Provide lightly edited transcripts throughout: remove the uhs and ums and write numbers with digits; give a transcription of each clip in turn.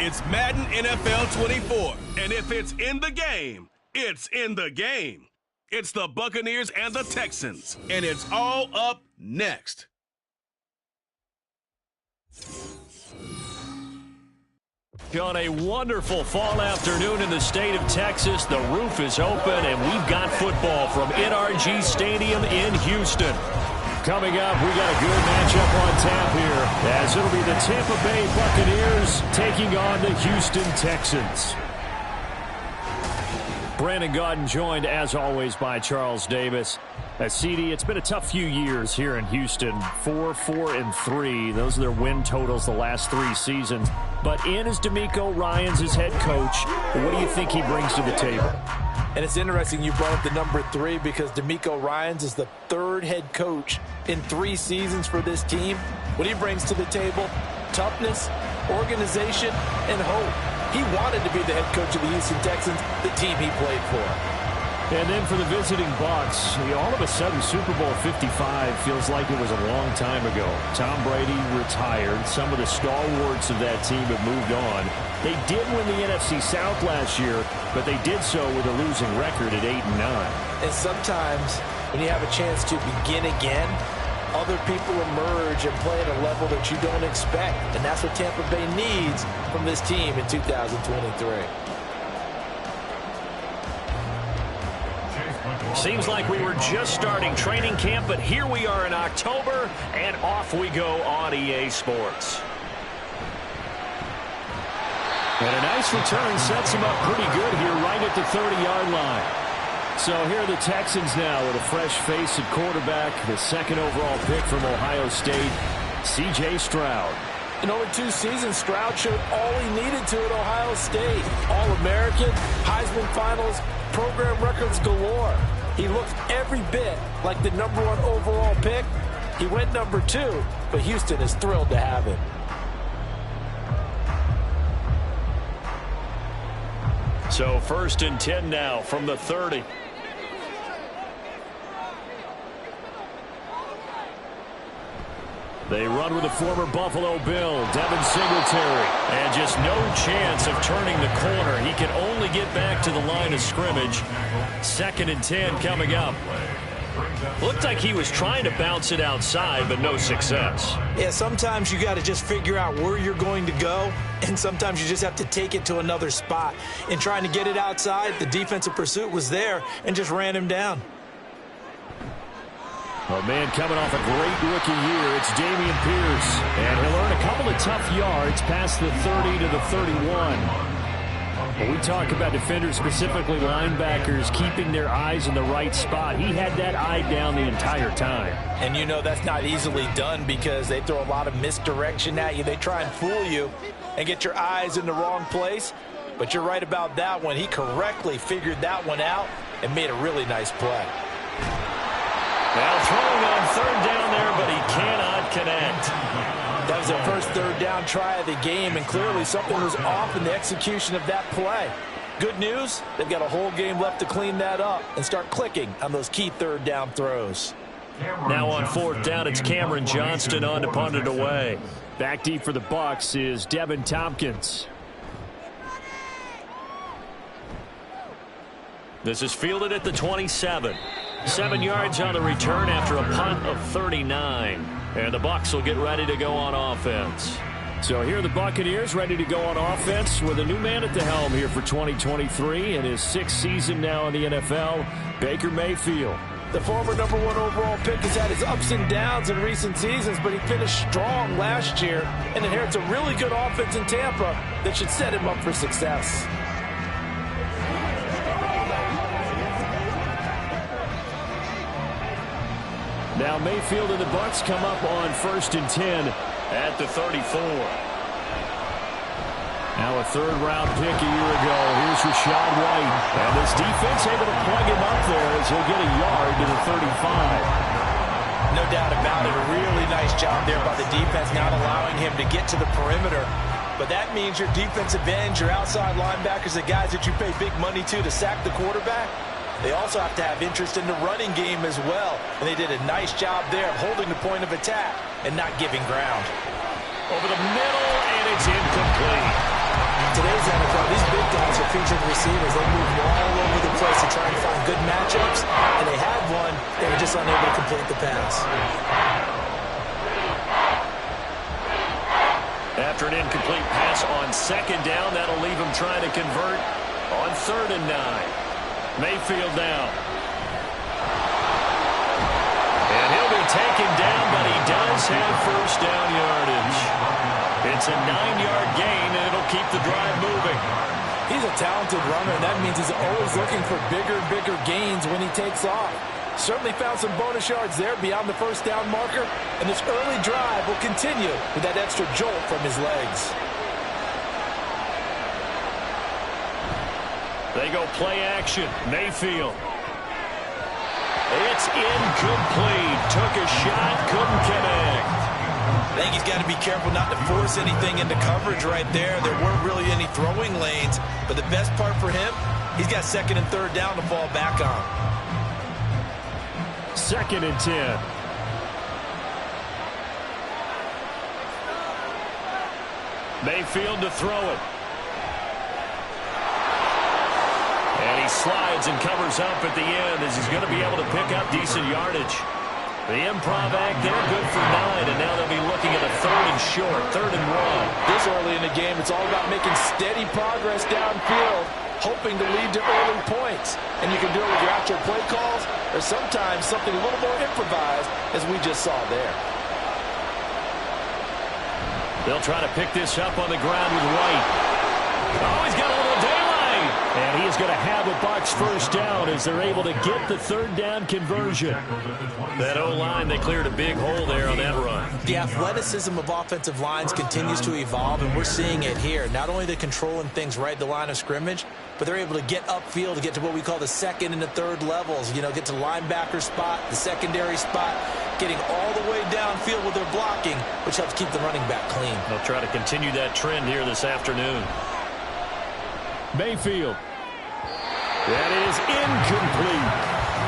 It's Madden NFL 24, and if it's in the game, it's in the game. It's the Buccaneers and the Texans, and it's all up next. On a wonderful fall afternoon in the state of Texas, the roof is open, and we've got football from NRG Stadium in Houston. Coming up, we got a good matchup on tap here, as it'll be the Tampa Bay Buccaneers taking on the Houston Texans. Brandon Gaudin joined, as always, by Charles Davis. CD, it's been a tough few years here in Houston. 4-4-3. Those are their win totals the last 3 seasons. But in is DeMeco Ryans as head coach. What do you think he brings to the table? And it's interesting you brought up the number 3 because DeMeco Ryans is the 3rd head coach in 3 seasons for this team. What he brings to the table, toughness, organization, and hope. He wanted to be the head coach of the Houston Texans, the team he played for. And then for the visiting Bucs, all of a sudden Super Bowl 55 feels like it was a long time ago. Tom Brady retired. Some of the stalwarts of that team have moved on. They did win the NFC South last year, but they did so with a losing record at 8-9. And sometimes when you have a chance to begin again, other people emerge and play at a level that you don't expect. And that's what Tampa Bay needs from this team in 2023. Seems like we were just starting training camp, but here we are in October, and off we go on EA Sports. And a nice return sets him up pretty good here right at the 30-yard line. So here are the Texans now with a fresh face at quarterback, the 2nd overall pick from Ohio State, C.J. Stroud. In over 2 seasons, Stroud showed all he needed to at Ohio State. All-American, Heisman Finals, program records galore. He looks every bit like the number 1 overall pick. He went number 2, but Houston is thrilled to have him. So 1st and 10 now from the 30. They run with the former Buffalo Bill, Devin Singletary. And just no chance of turning the corner. He can only get back to the line of scrimmage. 2nd and 10 coming up. Looked like he was trying to bounce it outside, but no success. Yeah, sometimes you got to just figure out where you're going to go, and sometimes you just have to take it to another spot. In trying to get it outside, the defensive pursuit was there and just ran him down. Oh, man, coming off a great rookie year, it's Dameon Pierce. And he'll earn a couple of tough yards past the 30 to the 31. When we talk about defenders, specifically linebackers, keeping their eyes in the right spot, he had that eye down the entire time. And you know that's not easily done because they throw a lot of misdirection at you. They try and fool you and get your eyes in the wrong place. But you're right about that one. He correctly figured that one out and made a really nice play. Now throwing on 3rd down there, but he cannot connect. That was their first 3rd down try of the game, and clearly something was off in the execution of that play. Good news, they've got a whole game left to clean that up and start clicking on those key 3rd down throws. Now on 4th down, it's Cameron Johnston on to punt it away. Back deep for the Bucs is Devin Tompkins. This is fielded at the 27. 7 yards on the return after a punt of 39. And the Bucs will get ready to go on offense. So here are the Buccaneers ready to go on offense with a new man at the helm here for 2023 in his 6th season now in the NFL, Baker Mayfield. The former number 1 overall pick has had his ups and downs in recent seasons, but he finished strong last year and inherits a really good offense in Tampa that should set him up for success. Now Mayfield and the Bucs come up on 1st and 10 at the 34. Now a 3rd-round pick a year ago. Here's Rachaad White. And this defense able to plug him up there as he'll get a yard to the 35. No doubt about it. A really nice job there by the defense, not allowing him to get to the perimeter. But that means your defensive ends, your outside linebackers, the guys that you pay big money to sack the quarterback, they also have to have interest in the running game as well. And they did a nice job there of holding the point of attack and not giving ground. Over the middle, and it's incomplete. Today's NFL, these big guys are featured receivers. They move all over the place to try and find good matchups, and they had one. They were just unable to complete the pass. After an incomplete pass on second down, that'll leave him trying to convert on 3rd and 9. Mayfield down. And he'll be taken down, but he does have first down yardage. It's a 9-yard gain, and it'll keep the drive moving. He's a talented runner, and that means he's always looking for bigger and bigger gains when he takes off. Certainly found some bonus yards there beyond the first down marker, and this early drive will continue with that extra jolt from his legs. They go play action. Mayfield. It's incomplete. Took a shot, couldn't connect. I think he's got to be careful not to force anything into coverage right there. There weren't really any throwing lanes, but the best part for him, he's got 2nd and 3rd down to fall back on. 2nd and 10. Mayfield to throw it. And he slides and covers up at the end as he's going to be able to pick up decent yardage. The improv act there, good for 9, and now they'll be looking at a 3rd and short, 3rd and 1. This early in the game, it's all about making steady progress downfield, hoping to lead to early points. And you can do it with your actual play calls, or sometimes something a little more improvised, as we just saw there. They'll try to pick this up on the ground with White. Oh, he's got a little daylight. And he is going to have a Bucs first down as they're able to get the 3rd down conversion. That O-line, they cleared a big hole there on that run. The athleticism of offensive lines continues to evolve, and we're seeing it here. Not only are they controlling things right at the line of scrimmage, but they're able to get upfield to get to what we call the 2nd and the 3rd levels. You know, get to the linebacker spot, the secondary spot, getting all the way downfield with their blocking, which helps keep the running back clean. They'll try to continue that trend here this afternoon. Mayfield. That is incomplete.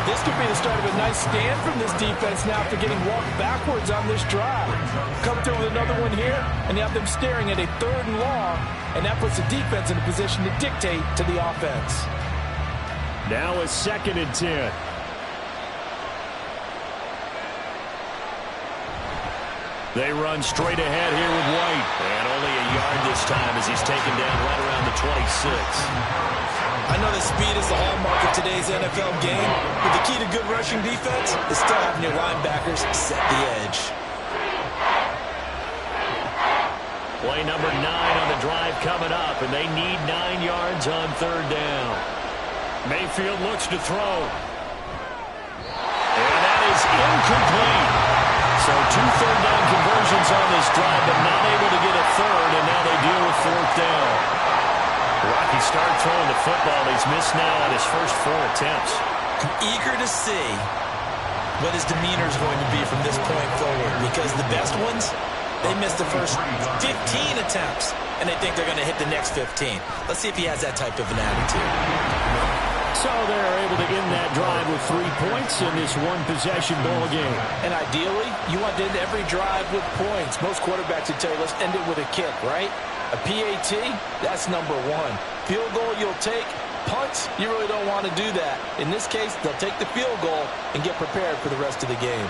This could be the start of a nice stand from this defense now after getting walked backwards on this drive. Come through with another one here, and you have them staring at a 3rd and long, and that puts the defense in a position to dictate to the offense. Now a 2nd and 10. They run straight ahead here with White. And only a yard this time as he's taken down right around the 26. I know that speed is the hallmark of today's NFL game, but the key to good rushing defense is still having your linebackers set the edge. Play number 9 on the drive coming up, and they need 9 yards on 3rd down. Mayfield looks to throw. And that is incomplete. So 2 3rd down conversions on this drive, but not able to get a 3rd, and now they deal with 4th down. Rocky started throwing the football. He's missed now on his first 4 attempts. I'm eager to see what his demeanor is going to be from this point forward, because the best ones, they missed the first 15 attempts, and they think they're going to hit the next 15. Let's see if he has that type of an attitude. So they're able to end that drive with 3 points in this one-possession ball game. And ideally, you want to end every drive with points. Most quarterbacks would tell you, let's end it with a kick, right? A PAT, that's number 1. Field goal you'll take. Punts, you really don't want to do that. In this case, they'll take the field goal and get prepared for the rest of the game.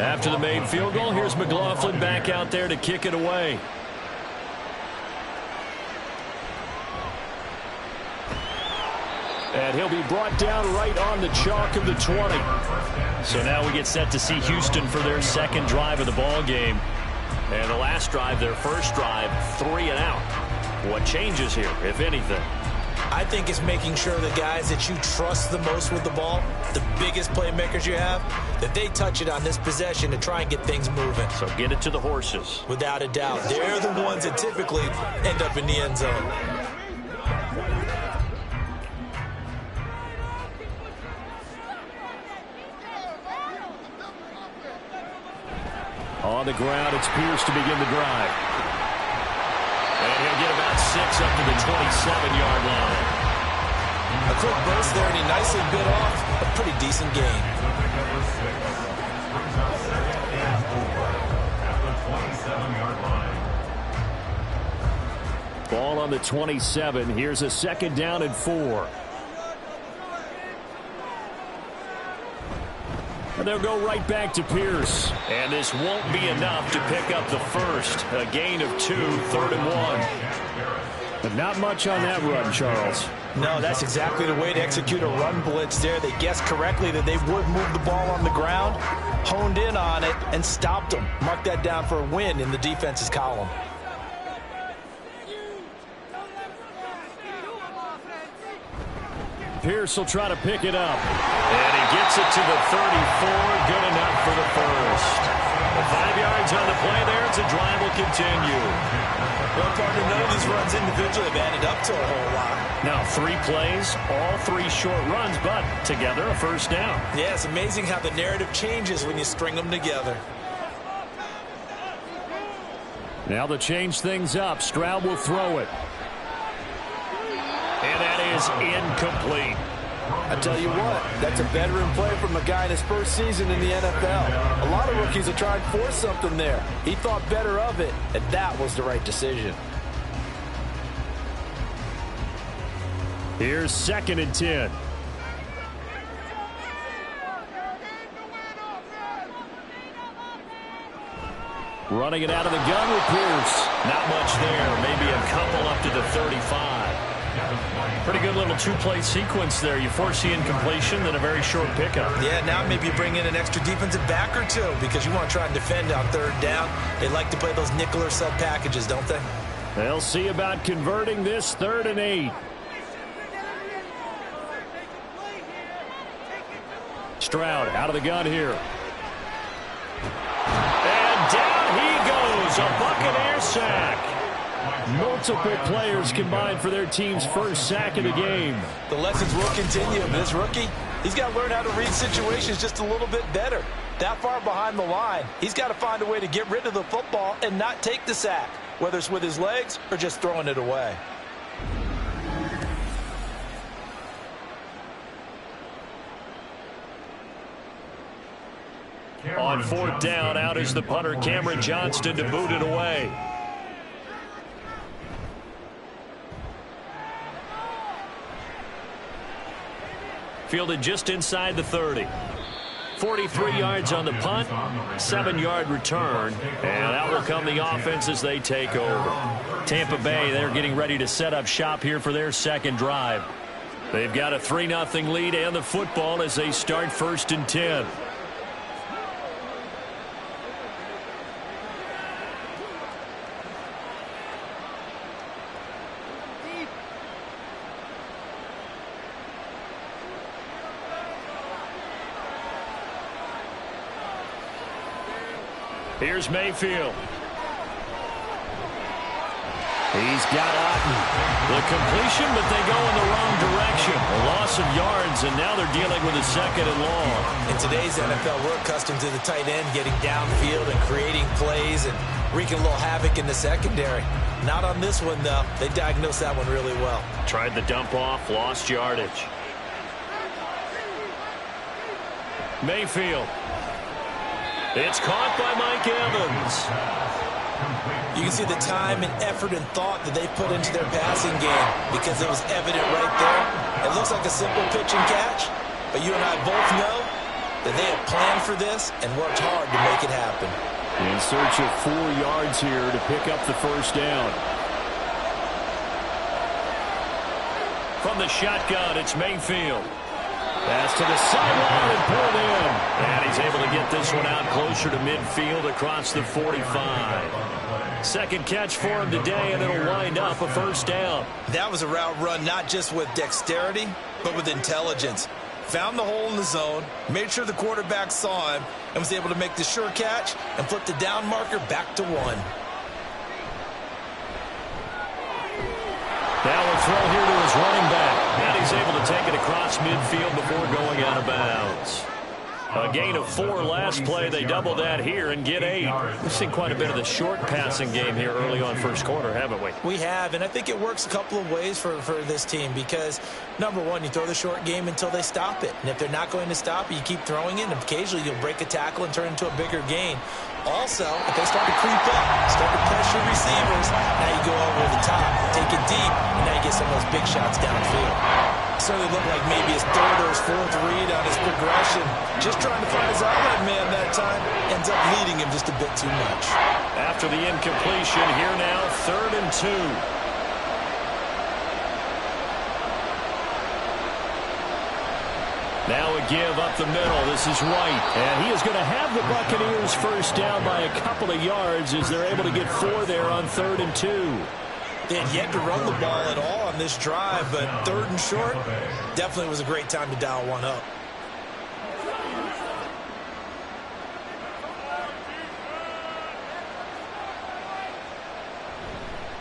After the made field goal, here's McLaughlin back out there to kick it away. And he'll be brought down right on the chalk of the 20. So now we get set to see Houston for their 2nd drive of the ball game. And the last drive, their first drive, 3 and out. What changes here, if anything? I think it's making sure the guys that you trust the most with the ball, the biggest playmakers you have, that they touch it on this possession to try and get things moving. So get it to the horses. Without a doubt. They're the ones that typically end up in the end zone. on the ground. It's Pierce to begin the drive. And he'll get about 6 up to the 27-yard line. A quick burst there, and he nicely bit off a pretty decent gain. Ball on the 27. Here's a 2nd down and 4. And they'll go right back to Pierce. And this won't be enough to pick up the first. A gain of 2, 3rd and 1. But not much on that run, Charles. No, that's exactly the way to execute a run blitz there. They guessed correctly that they would move the ball on the ground, honed in on it, and stopped them. Mark that down for a win in the defense's column. Pierce will try to pick it up. And he gets it to the 34. Good enough for the first. 5 yards on the play there. It's a drive will continue. Well, partner, none of these runs individually have added up to a whole lot. Now 3 plays, all 3 short runs, but together a first down. Yeah, it's amazing how the narrative changes when you string them together. Now to change things up, Stroud will throw it. And that is incomplete. I tell you what, that's a veteran play from a guy in his first season in the NFL. A lot of rookies are trying to force something there. He thought better of it, and that was the right decision. Here's 2nd and 10. Running it out of the gun with Pierce. Not much there. Maybe a couple up to the 35. Pretty good little 2-play sequence there. You force the incompletion, then a very short pickup. Yeah, now maybe you bring in an extra defensive back or 2 because you want to try and defend on 3rd down. They like to play those nickel or sub packages, don't they? They'll see about converting this 3rd and 8. Stroud out of the gun here. And down he goes. A Buccaneer sack. Multiple players combined for their team's first sack of the game. The lessons will continue. This rookie, he's got to learn how to read situations just a little bit better. That far behind the line, he's got to find a way to get rid of the football and not take the sack, whether it's with his legs or just throwing it away. On 4th down, out is the punter, Cameron Johnston, to boot it away. Fielded just inside the 30. 43 yards on the punt, 7-yard return, and out will come the offense as they take over. Tampa Bay, they're getting ready to set up shop here for their 2nd drive. They've got a 3-0 lead and the football as they start 1st and 10. Here's Mayfield. He's got Otten. The completion, but they go in the wrong direction. A loss of yards, and now they're dealing with a 2nd and long. In today's NFL, we're accustomed to the tight end getting downfield and creating plays and wreaking a little havoc in the secondary. Not on this one, though. They diagnosed that one really well. Tried the dump off, lost yardage. Mayfield. It's caught by Mike Evans. You can see the time and effort and thought that they put into their passing game because it was evident right there. It looks like a simple pitch and catch, but you and I both know that they have planned for this and worked hard to make it happen. In search of 4 yards here to pick up the first down. From the shotgun, it's Mayfield. Pass to the sideline and pulled in. And he's able to get this one out closer to midfield across the 45. 2nd catch for him today, and it'll wind up a first down. That was a route run not just with dexterity, but with intelligence. Found the hole in the zone, made sure the quarterback saw him, and was able to make the sure catch and flip the down marker back to 1. Now a throw here to his running back. And he's able to take it across midfield before going out of bounds. A gain of 4 last play. They double that here and get 8. We've seen quite a bit of the short passing game here early on first quarter, haven't we? We have, and I think it works a couple of ways for this team because, number one, you throw the short game until they stop it. And if they're not going to stop it, you keep throwing it, and occasionally you'll break a tackle and turn into a bigger gain. Also, if they start to creep up, start to pressure receivers, now you go over the top, take it deep, and now you get some of those big shots downfield. Certainly looked like maybe his third or his fourth read on his progression. Just trying to find his outlet man that time. Ends up leading him just a bit too much. After the incompletion, here now, 3rd and 2. Now a give up the middle. This is White. And he is going to have the Buccaneers first down by a couple of yards as they're able to get 4 there on 3rd and 2. They had yet to run the ball at all on this drive, but 3rd and short definitely was a great time to dial one up.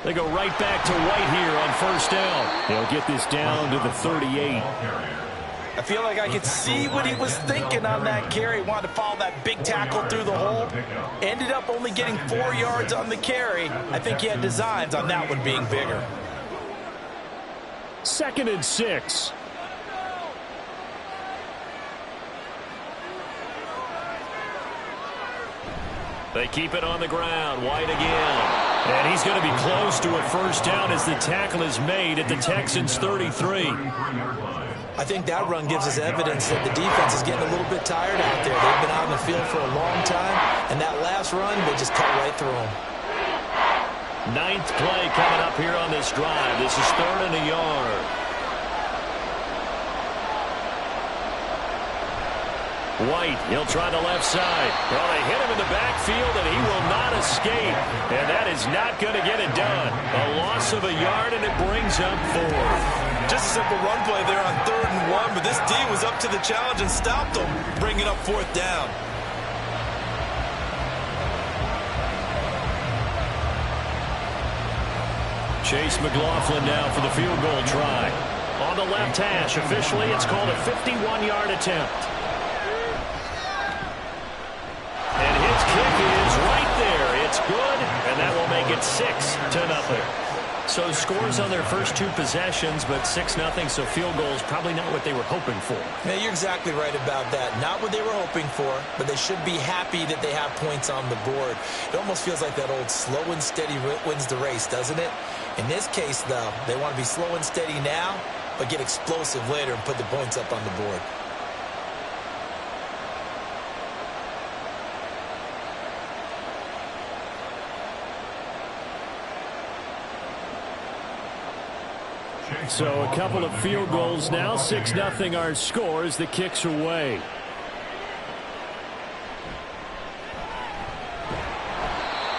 They go right back to White here on first down. They'll get this down to the 38. I feel like I could see what he was thinking on that carry. Wanted to follow that big tackle through the hole. Ended up only getting 4 yards on the carry. I think he had designs on that one being bigger. 2nd and 6. They keep it on the ground. White again. And he's going to be close to a first down as the tackle is made at the Texans' 33. I think that run gives us evidence that the defense is getting a little bit tired out there. They've been out in the field for a long time, and that last run, they just cut right through them. 9th play coming up here on this drive. This is 3rd and a yard. White, he'll try the left side. Well, they hit him in the backfield, and he will not escape. And that is not going to get it done. A loss of a yard, and it brings up 4. Just a simple run play there on 3rd and 1, but this D was up to the challenge and stopped them, bringing up 4th down. Chase McLaughlin now for the field goal try. On the left hash, officially it's called a 51-yard attempt. And his kick is right there. It's good, and that will make it 6-0. So scores on their first 2 possessions, but 6-0, so field goals probably not what they were hoping for. Yeah, you're exactly right about that. Not what they were hoping for, but they should be happy that they have points on the board. It almost feels like that old slow and steady wins the race, doesn't it? In this case, though, they want to be slow and steady now, but get explosive later and put the points up on the board. So a couple of field goals now. 6-0 our score as the kicks away.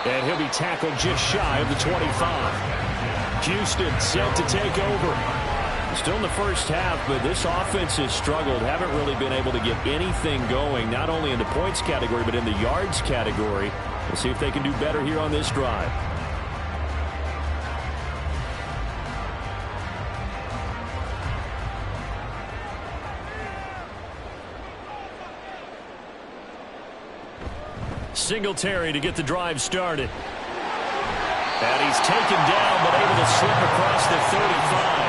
And he'll be tackled just shy of the 25. Houston set to take over. Still in the first half, but this offense has struggled. Haven't really been able to get anything going, not only in the points category, but in the yards category. We'll see if they can do better here on this drive. Singletary to get the drive started. And he's taken down, but able to slip across the 35.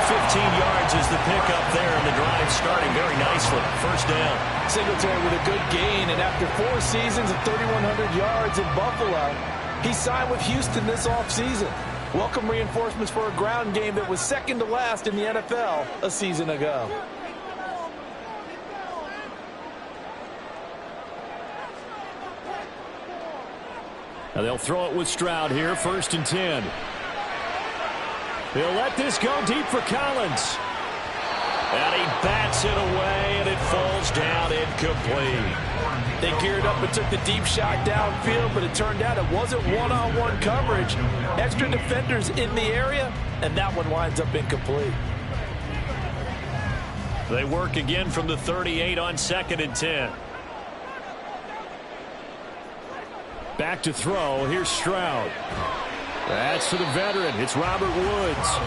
15 yards is the pickup there, and the drive starting very nicely. First down. Singletary with a good gain, and after 4 seasons of 3,100 yards in Buffalo, he signed with Houston this offseason. Welcome reinforcements for a ground game that was second to last in the NFL a season ago. Now they'll throw it with Stroud here, 1st and 10. He'll let this go deep for Collins. And he bats it away, and it falls down incomplete. They geared up and took the deep shot downfield, but it turned out it wasn't one-on-one coverage. Extra defenders in the area, and that one winds up incomplete. They work again from the 38 on 2nd and 10. Back to throw. Here's Stroud. That's to the veteran. It's Robert Woods.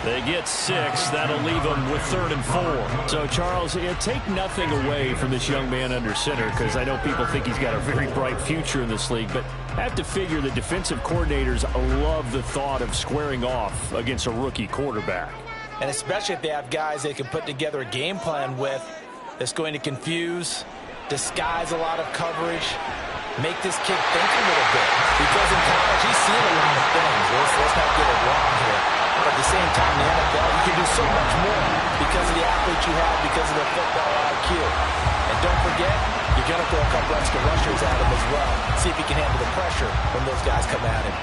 They get 6. That'll leave them with 3rd and 4. So, Charles, take nothing away from this young man under center, because I know people think he's got a very bright future in this league, but I have to figure the defensive coordinators love the thought of squaring off against a rookie quarterback. And especially if they have guys they can put together a game plan with that's going to confuse, disguise a lot of coverage, make this kid think a little bit. Because in college, he's seen a lot of things. Let's not get it wrong here. But at the same time, in the NFL, you can do so much more because of the athletes you have, because of their football IQ. And don't forget, you're going to throw a couple extra rushers at him as well. See if he can handle the pressure when those guys come at him.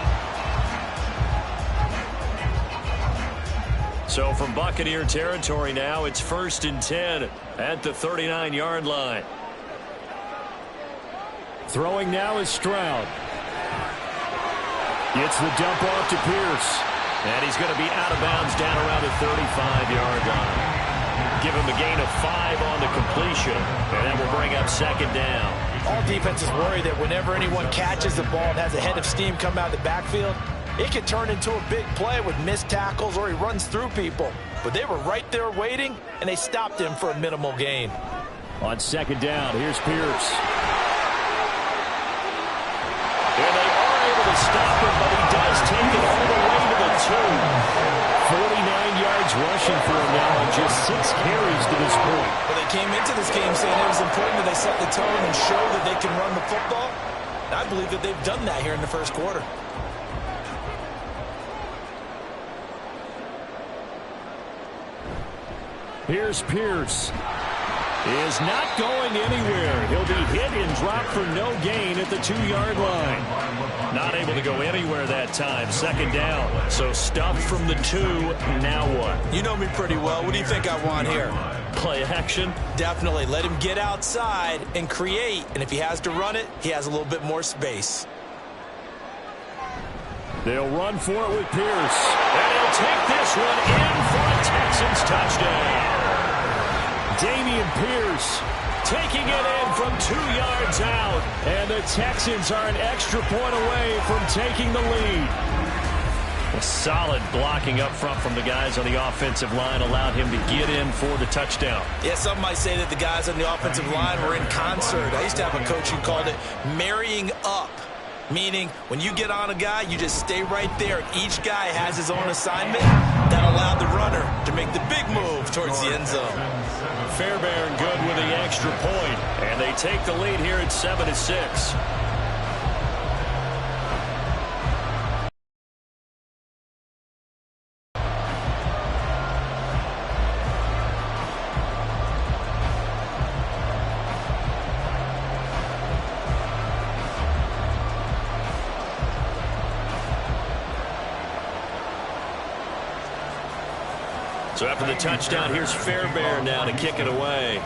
So from Buccaneer territory now, it's 1st and 10 at the 39-yard line. Throwing now is Stroud. Gets the dump off to Pierce. And he's going to be out of bounds down around the 35-yard line. Give him a gain of 5 on the completion. And that will bring up 2nd down. All defenses worry that whenever anyone catches the ball and has a head of steam come out of the backfield, it can turn into a big play with missed tackles or he runs through people. But they were right there waiting, and they stopped him for a minimal gain. On 2nd down, here's Pierce. And they are able to stop him, but he does take it all the way to the 2. 49 yards rushing for him now and just 6 carries to this point. Well, they came into this game saying it was important that they set the tone and show that they can run the football. And I believe that they've done that here in the first quarter. Here's Pierce. Is not going anywhere. He'll be hit and dropped for no gain at the 2-yard line. Not able to go anywhere that time. 2nd down. So stuffed from the 2. Now what? You know me pretty well. What do you think I want here? Play action? Definitely. Let him get outside and create. And if he has to run it, he has a little bit more space. They'll run for it with Pierce. And he'll take this one in for a Texans touchdown. Damian Pierce taking it in from 2 yards out. And the Texans are an extra point away from taking the lead. A solid blocking up front from the guys on the offensive line allowed him to get in for the touchdown. Yeah, some might say that the guys on the offensive line were in concert. I used to have a coach who called it marrying up. Meaning, when you get on a guy, you just stay right there. Each guy has his own assignment. That allowed the runner to make the big move towards the end zone. Fairbairn good with the extra point. And they take the lead here at 7-6. So after the touchdown, here's Fairbairn now to kick it away.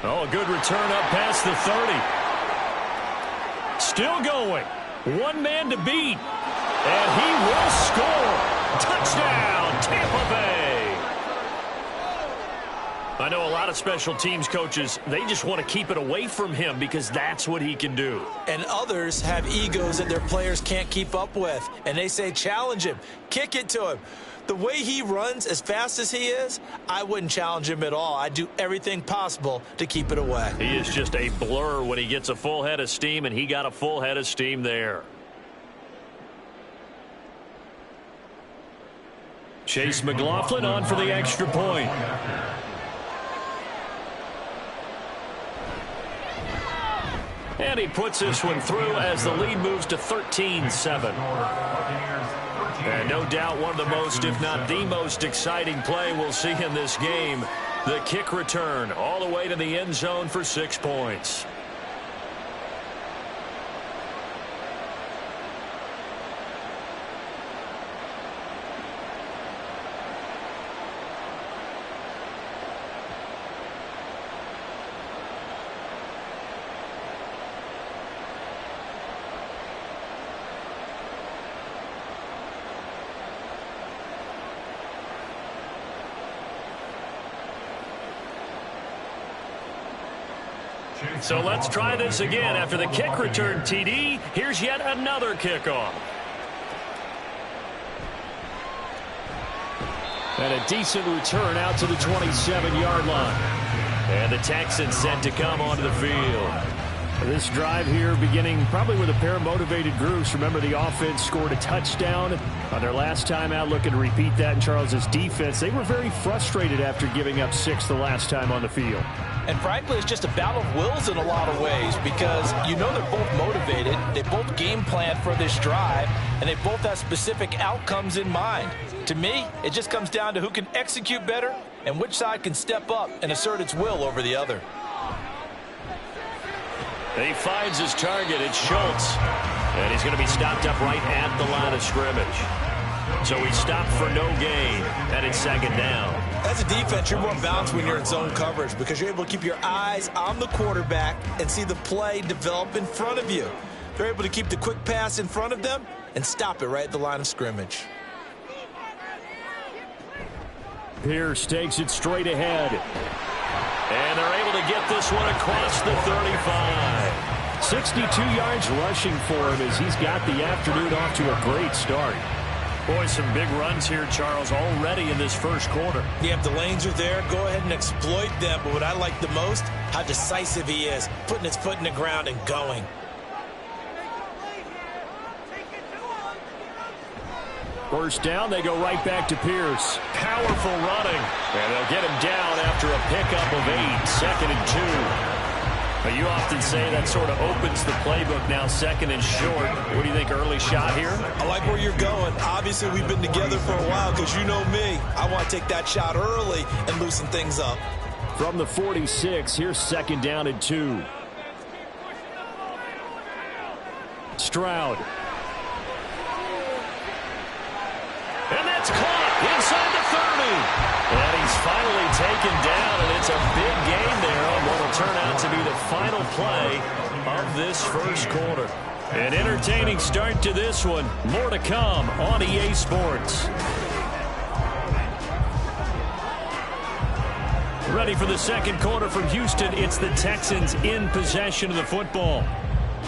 Oh, a good return up past the 30. Still going. One man to beat. And he will score. Touchdown, Tampa Bay. I know a lot of special teams coaches, they just want to keep it away from him because that's what he can do. And others have egos that their players can't keep up with. And they say, challenge him, kick it to him. The way he runs, as fast as he is, I wouldn't challenge him at all. I'd do everything possible to keep it away. He is just a blur when he gets a full head of steam, and he got a full head of steam there. Chase McLaughlin on for the extra point. And he puts this one through as the lead moves to 13-7. And no doubt one of the most, if not the most exciting play we'll see in this game. The kick return all the way to the end zone for 6 points. So let's try this again. After the kick return TD, here's yet another kickoff. And a decent return out to the 27-yard line. And the Texans set to come onto the field. This drive here beginning probably with a pair of motivated groups. Remember, the offense scored a touchdown on their last time out, looking to repeat that in Charles's defense. They were very frustrated after giving up 6 the last time on the field. And frankly, it's just a battle of wills in a lot of ways because you know they're both motivated. They both game plan for this drive, and they both have specific outcomes in mind. To me, it just comes down to who can execute better and which side can step up and assert its will over the other. He finds his target. It's Schultz. And he's going to be stopped up right at the line of scrimmage. So he stopped for no gain. And it's second down. As a defense, you're more balanced when you're in zone coverage because you're able to keep your eyes on the quarterback and see the play develop in front of you. They're able to keep the quick pass in front of them and stop it right at the line of scrimmage. Pierce takes it straight ahead. And they're able to get this one across the 35. 62 yards rushing for him as he's got the afternoon off to a great start. Boy, some big runs here, Charles, already in this first quarter. Yeah, if the lanes are there, go ahead and exploit them. But what I like the most, how decisive he is, putting his foot in the ground and going. First down, they go right back to Pierce. Powerful running. And they'll get him down after a pickup of 8. Second and 2. But you often say that sort of opens the playbook now, second and short. What do you think, early shot here? I like where you're going. Obviously, we've been together for a while because you know me. I want to take that shot early and loosen things up. From the 46, here's second down and 2. Stroud. And that's caught inside the 30. And he's finally taken down, and it's a big gain there on what will turn out to be the final play of this first quarter. An entertaining start to this one. More to come on EA Sports. Ready for the second quarter from Houston. It's the Texans in possession of the football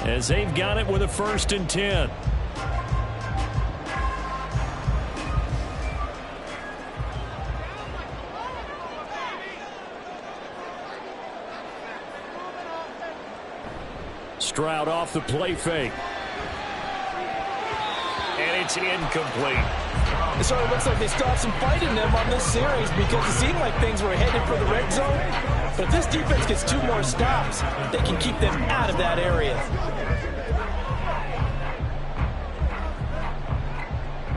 as they've got it with a 1st and 10. Stroud off the play fake. And it's incomplete. It sort of looks like they still have some fight in them on this series because it seemed like things were headed for the red zone. But if this defense gets 2 more stops, they can keep them out of that area.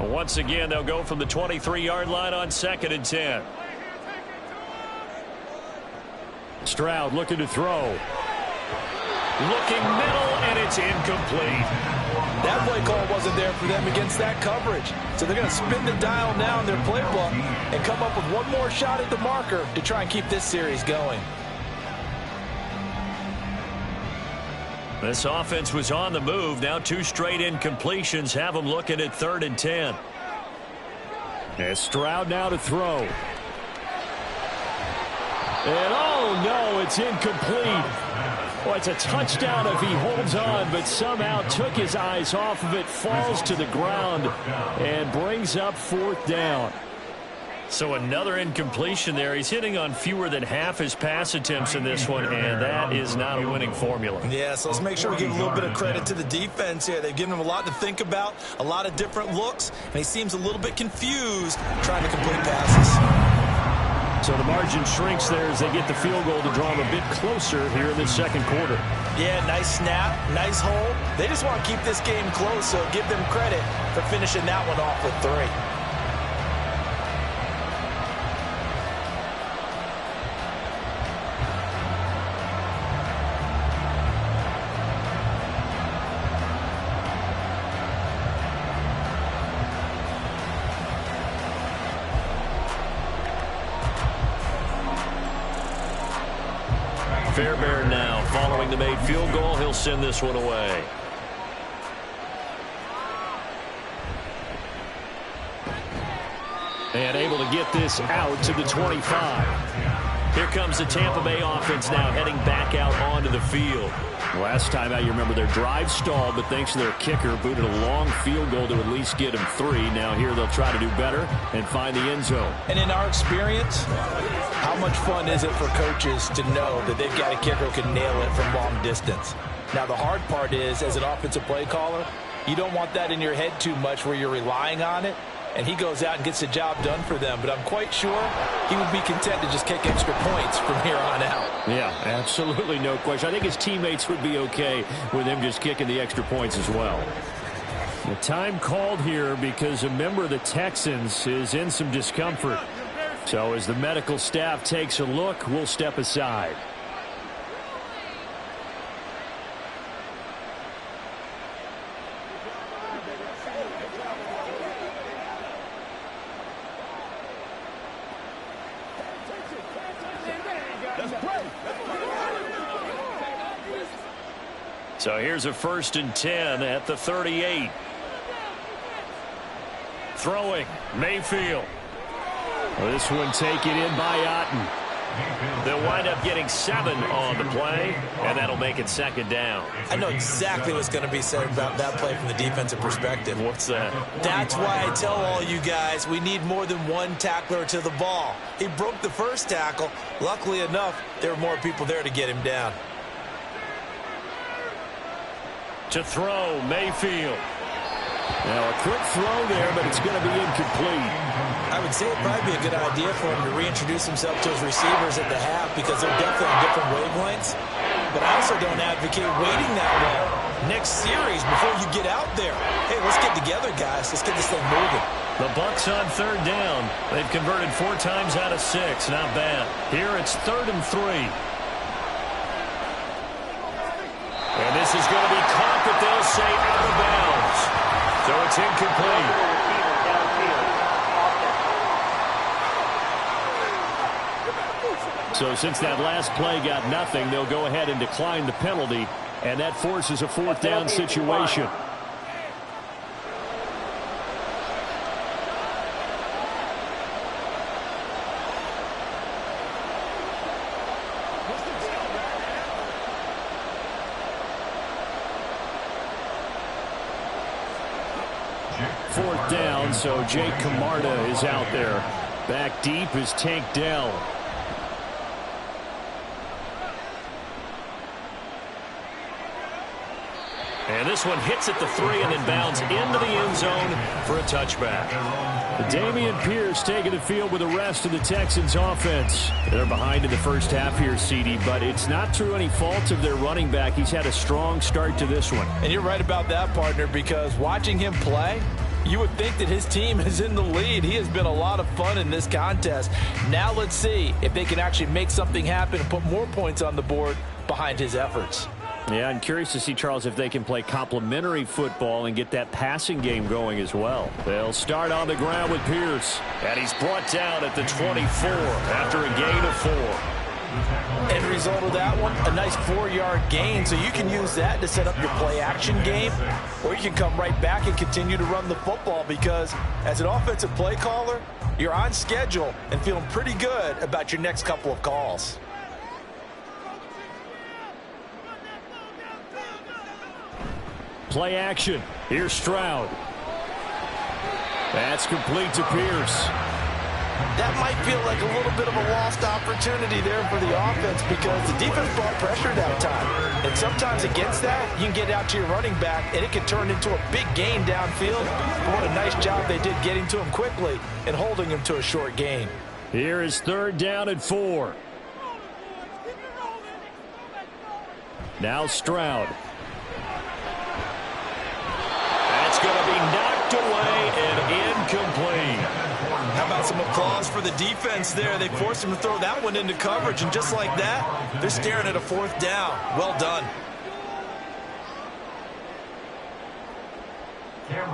Once again, they'll go from the 23-yard line on 2nd and 10. Stroud looking to throw. Looking middle, and it's incomplete. That play call wasn't there for them against that coverage. So they're going to spin the dial now in their playbook and come up with one more shot at the marker to try and keep this series going. This offense was on the move. Now 2 straight incompletions have them looking at 3rd and 10. And Stroud now to throw. And oh no, it's incomplete. Well, it's a touchdown if he holds on, but somehow took his eyes off of it, falls to the ground, and brings up 4th down. So another incompletion there. He's hitting on fewer than half his pass attempts in this one, and that is not a winning formula. Yeah, so let's make sure we give a little bit of credit to the defense here. They've given him a lot to think about, a lot of different looks, and he seems a little bit confused trying to complete passes. So the margin shrinks there as they get the field goal to draw them a bit closer here in the second quarter. Yeah, nice snap, nice hold. They just want to keep this game close, so give them credit for finishing that one off with 3. Fairbairn now following the made field goal. He'll send this one away. And able to get this out to the 25. Here comes the Tampa Bay offense now heading back out onto the field. Last time out, you remember their drive stalled, but thanks to their kicker, booted a long field goal to at least get them 3. Now here they'll try to do better and find the end zone. And in our experience, how much fun is it for coaches to know that they've got a kicker who can nail it from long distance? Now the hard part is, as an offensive play caller, you don't want that in your head too much where you're relying on it. And he goes out and gets the job done for them. But I'm quite sure he would be content to just kick extra points from here on out. Yeah, absolutely no question. I think his teammates would be okay with him just kicking the extra points as well. The time called here because a member of the Texans is in some discomfort. So as the medical staff takes a look, we'll step aside. So here's a 1st and 10 at the 38. Throwing, Mayfield. Well, this one taken in by Otten. They'll wind up getting 7 on the play, and that'll make it 2nd down. I know exactly what's going to be said about that play from the defensive perspective. What's that? That's why I tell all you guys we need more than one tackler to the ball. He broke the first tackle. Luckily enough, there were more people there to get him down. To throw, Mayfield. Now a quick throw there, but it's going to be incomplete. I would say it'd probably be a good idea for him to reintroduce himself to his receivers at the half because they're definitely on different wavelengths. But I also don't advocate waiting that long. Next series, before you get out there, hey, let's get together, guys. Let's get this thing moving. The Bucs on 3rd down. They've converted 4 times out of 6. Not bad. Here it's 3rd and 3. And this is going to be caught, but they'll say out of bounds. So it's incomplete. So since that last play got nothing, they'll go ahead and decline the penalty, and that forces a 4th down situation. Fourth down, so Jake Camarda is out there. Back deep is Tank Dell. And this one hits at the 3 and then bounds into the end zone for a touchback. Dameon Pierce taking the field with the rest of the Texans offense. They're behind in the first half here, CD, but it's not through any fault of their running back. He's had a strong start to this one. And you're right about that, partner, because watching him play, you would think that his team is in the lead. He has been a lot of fun in this contest. Now let's see if they can actually make something happen and put more points on the board behind his efforts. Yeah, I'm curious to see, Charles, if they can play complementary football and get that passing game going as well. They'll start on the ground with Pierce. And he's brought down at the 24 after a gain of 4. End result of that one, a nice 4-yard gain. So you can use that to set up your play-action game, or you can come right back and continue to run the football because as an offensive play caller, you're on schedule and feeling pretty good about your next couple of calls. Play action. Here's Stroud. That's complete to Pierce. That might feel like a little bit of a lost opportunity there for the offense because the defense brought pressure that time. And sometimes against that, you can get out to your running back, and it can turn into a big gain downfield. But what a nice job they did getting to him quickly and holding him to a short gain. Here is 3rd down and 4. Now Stroud. That's going to be knocked away and incomplete. How about some applause for the defense there? They forced him to throw that one into coverage, and just like that, they're staring at a 4th down. Well done.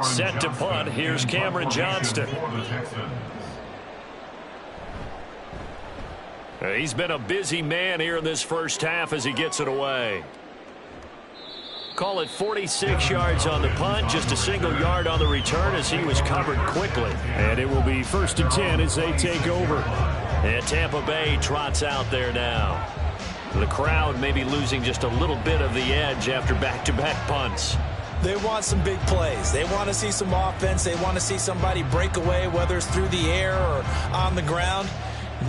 Set to punt. Here's Cameron Johnston. He's been a busy man here in this first half as he gets it away. Call it 46 yards on the punt, just a single yard on the return as he was covered quickly. And it will be 1st and 10 as they take over. And Tampa Bay trots out there now. The crowd may be losing just a little bit of the edge after back-to-back punts. They want some big plays. They want to see some offense. They want to see somebody break away, whether it's through the air or on the ground.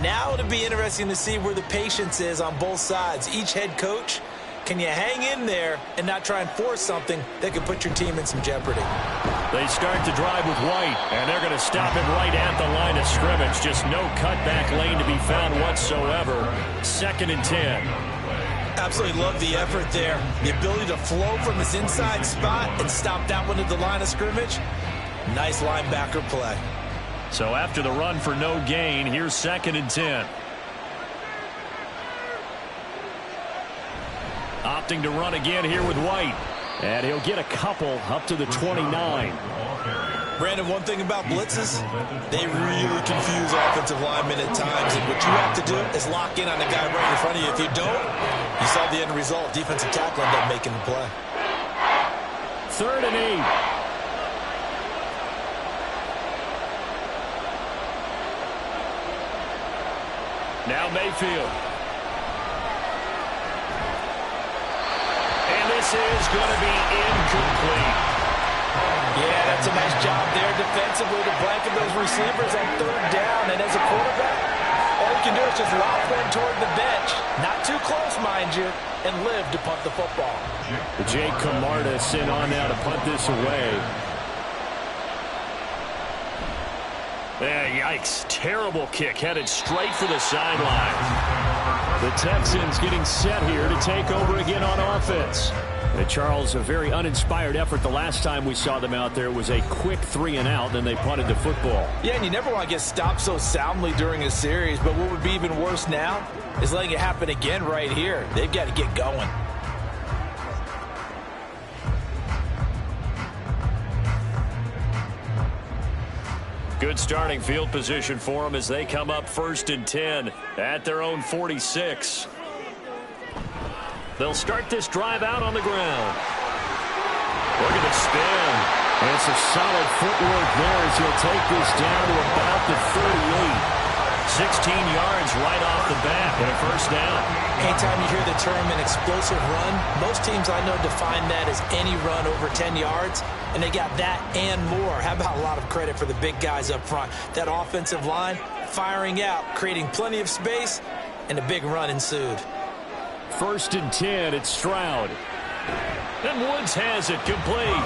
Now it'll be interesting to see where the patience is on both sides. Each head coach, can you hang in there and not try and force something that could put your team in some jeopardy? They start to drive with White, and they're going to stop it right at the line of scrimmage. Just no cutback lane to be found whatsoever. 2nd and 10. Absolutely love the effort there. The ability to flow from his inside spot and stop that one at the line of scrimmage. Nice linebacker play. So after the run for no gain, here's 2nd and 10. Opting to run again here with White. And he'll get a couple up to the 29. Brandon, one thing about blitzes, they really confuse offensive linemen at times. And what you have to do is lock in on the guy right in front of you. If you don't, you saw the end result. Defensive tackle ended up making the play. 3rd and 8. Now Mayfield. And this is going to be incomplete. Yeah, that's a nice job there defensively to blanket those receivers on 3rd down. And as a quarterback, all you can do is just lob one toward the bench. Not too close, mind you, and live to punt the football. Jake Camarda sent on now to punt this away. Yeah, yikes. Terrible kick headed straight for the sideline. The Texans getting set here to take over again on offense. Charles, a very uninspired effort the last time we saw them out there was a quick 3-and-out, then they punted the football. Yeah, and you never want to get stopped so soundly during a series, but what would be even worse now is letting it happen again right here. They've got to get going. Good starting field position for them as they come up 1st and 10 at their own 46. They'll start this drive out on the ground. Look at the spin. And some solid footwork there as he'll take this down to about the 38. 16 yards right off the bat and a 1st down. Anytime you hear the term an explosive run, most teams I know define that as any run over 10 yards, and they got that and more. How about a lot of credit for the big guys up front? That offensive line firing out, creating plenty of space, and a big run ensued. 1st and 10, it's Stroud. And Woods has it complete.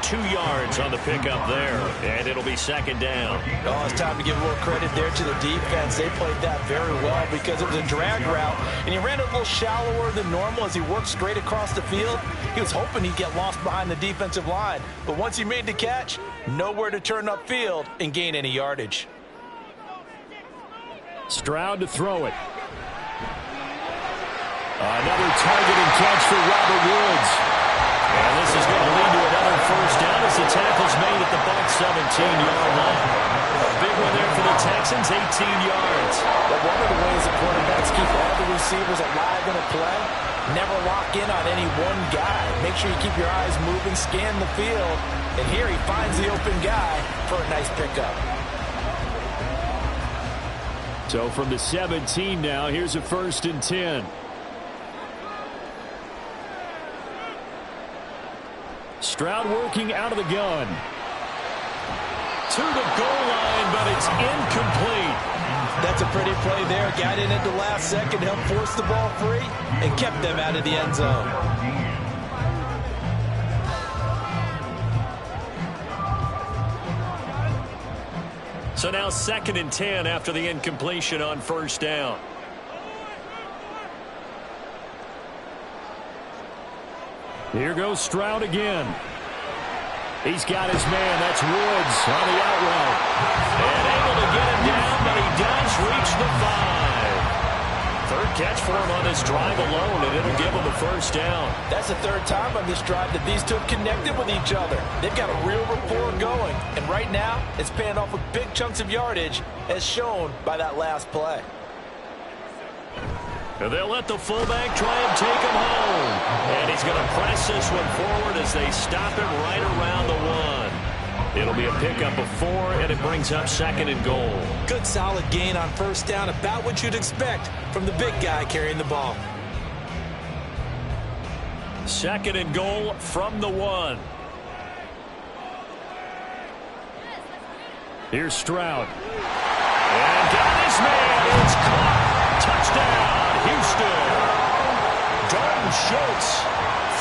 2 yards on the pickup there, and it'll be 2nd down. Oh, it's time to give a little credit there to the defense. They played that very well because it was a drag route, and he ran it a little shallower than normal as he worked straight across the field. He was hoping he'd get lost behind the defensive line, but once he made the catch, nowhere to turn upfield and gain any yardage. Stroud to throw it. Another targeting catch for Robert Woods. And this is going to lead to another 1st down as the tackle's made at the Bucs 17-yard line. A big one there for the Texans, 18 yards. But one of the ways the quarterbacks keep all the receivers alive in a play, never lock in on any one guy. Make sure you keep your eyes moving, scan the field, and here he finds the open guy for a nice pickup. So from the 17 now, here's a 1st and 10. Stroud working out of the gun. To the goal line, but it's incomplete. That's a pretty play there. Got in at the last second, helped force the ball free, and kept them out of the end zone. So now 2nd and 10 after the incompletion on 1st down. Here goes Stroud again. He's got his man. That's Woods on the out route. And able to get him down, but he does reach the 5. 3rd catch for him on this drive alone, and it'll give him a 1st down. That's the 3rd time on this drive that these two have connected with each other. They've got a real rapport going. And right now, it's paying off with big chunks of yardage, as shown by that last play. And they'll let the fullback try and take him home. And he's going to press this one forward as they stop him right around the 1. It'll be a pickup of 4, and it brings up 2nd and goal. Good solid gain on first down, about what you'd expect from the big guy carrying the ball. 2nd and goal from the 1. Here's Stroud. And got his man. It's caught. Touchdown, Houston. Dalton Schultz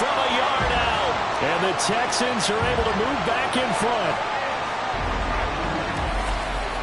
from a yard out. And the Texans are able to move back in front.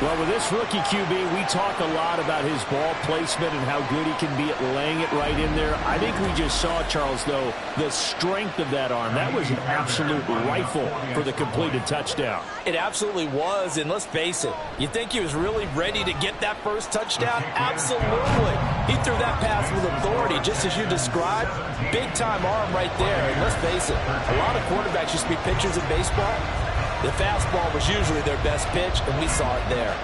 Well, with this rookie QB, we talk a lot about his ball placement and how good he can be at laying it right in there. I think we just saw, Charles, though, the strength of that arm. That was an absolute rifle for the completed touchdown. It absolutely was, and let's face it, you think he was really ready to get that first touchdown? Absolutely. He threw that pass with authority, just as you described. Big-time arm right there, and let's face it, a lot of quarterbacks used to be pitchers in baseball. The fastball was usually their best pitch, and we saw it there.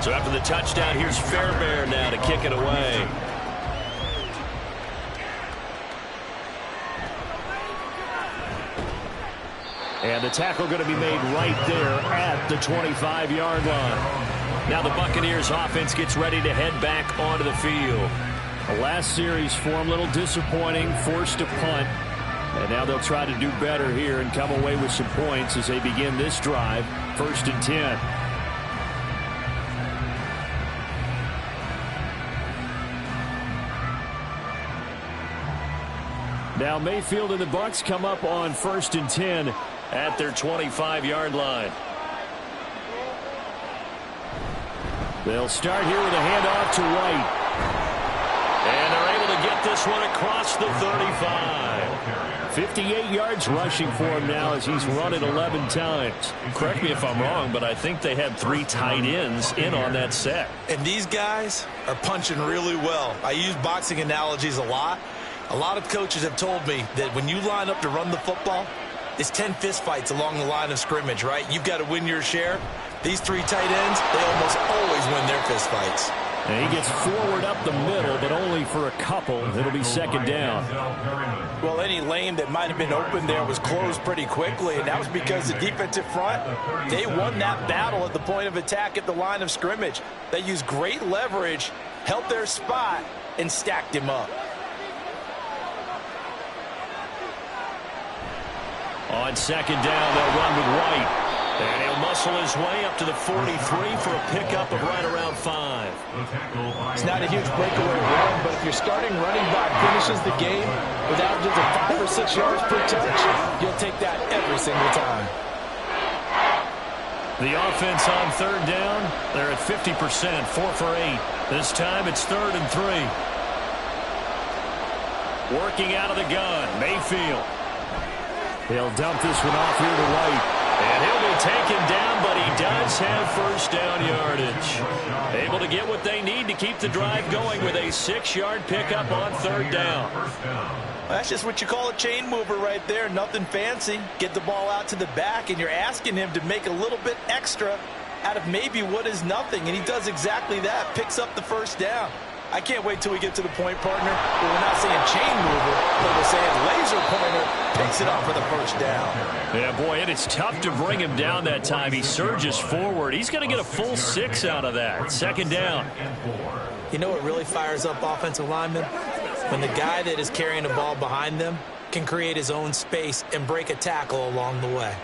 So after the touchdown, here's Fairbairn now to kick it away. And the tackle going to be made right there at the 25-yard line. Now the Buccaneers offense gets ready to head back onto the field. The last series for them, a little disappointing, forced to punt. And now they'll try to do better here and come away with some points as they begin this drive, 1st and 10. Now Mayfield and the Bucs come up on 1st and 10 at their 25-yard line. They'll start here with a handoff to White. And they're able to get this one across the 35. 58 yards rushing for him now as he's run it 11 times. Correct me if I'm wrong, but I think they had 3 tight ends in on that set. And these guys are punching really well. I use boxing analogies a lot. A lot of coaches have told me that when you line up to run the football, it's 10 fistfights along the line of scrimmage, right? You've got to win your share. These 3 tight ends, they almost always win their fistfights. And he gets forward up the middle, but only for a couple. It'll be 2nd down. Well, any lane that might have been open there was closed pretty quickly, and that was because the defensive front, they won that battle at the point of attack at the line of scrimmage. They used great leverage, held their spot, and stacked him up. On 2nd down, they'll run with White. And he'll muscle his way up to the 43 for a pickup of right around 5. It's not a huge breakaway run, but if your starting running back finishes the game with averages of 5 or 6 yards per touch, you'll take that every single time. The offense on 3rd down, they're at 50%, 4 for 8. This time it's 3rd and 3. Working out of the gun, Mayfield. He'll dump this one off here to White. And he'll be taken down, but he does have 1st down yardage. Able to get what they need to keep the drive going with a 6-yard pickup on 3rd down. Well, that's just what you call a chain mover right there. Nothing fancy. Get the ball out to the back, and you're asking him to make a little bit extra out of maybe what is nothing. And he does exactly that. Picks up the 1st down. I can't wait till we get to the point, partner, where we're not saying chain mover, but we're saying laser pointer picks it up for the 1st down. Yeah, boy, and it's tough to bring him down that time. He surges forward. He's going to get a full 6 out of that. 2nd down. You know what really fires up offensive linemen? When the guy that is carrying the ball behind them can create his own space and break a tackle along the way.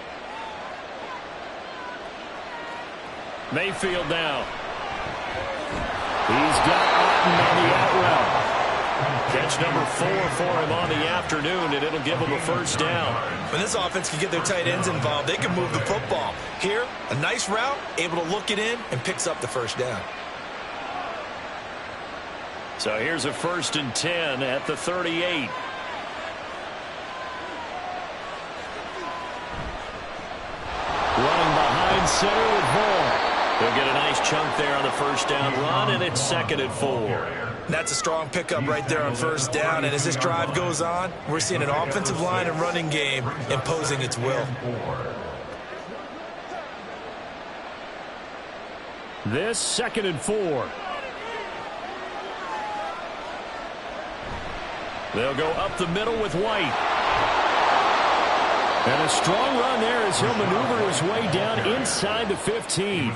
Mayfield now. He's got Otten on the out route. Catch number 4 for him on the afternoon, and it'll give him a 1st down. When this offense can get their tight ends involved, they can move the football. Here, a nice route, able to look it in, and picks up the 1st down. So here's a 1st and 10 at the 38. Running behind center with Vaughn. He'll get a nice chunk there on the 1st down run, and it's 2nd and 4. That's a strong pickup right there on first down. And as this drive goes on, we're seeing an offensive line and running game imposing its will. This 2nd and 4. They'll go up the middle with White. And a strong run there as he'll maneuver his way down inside the 15.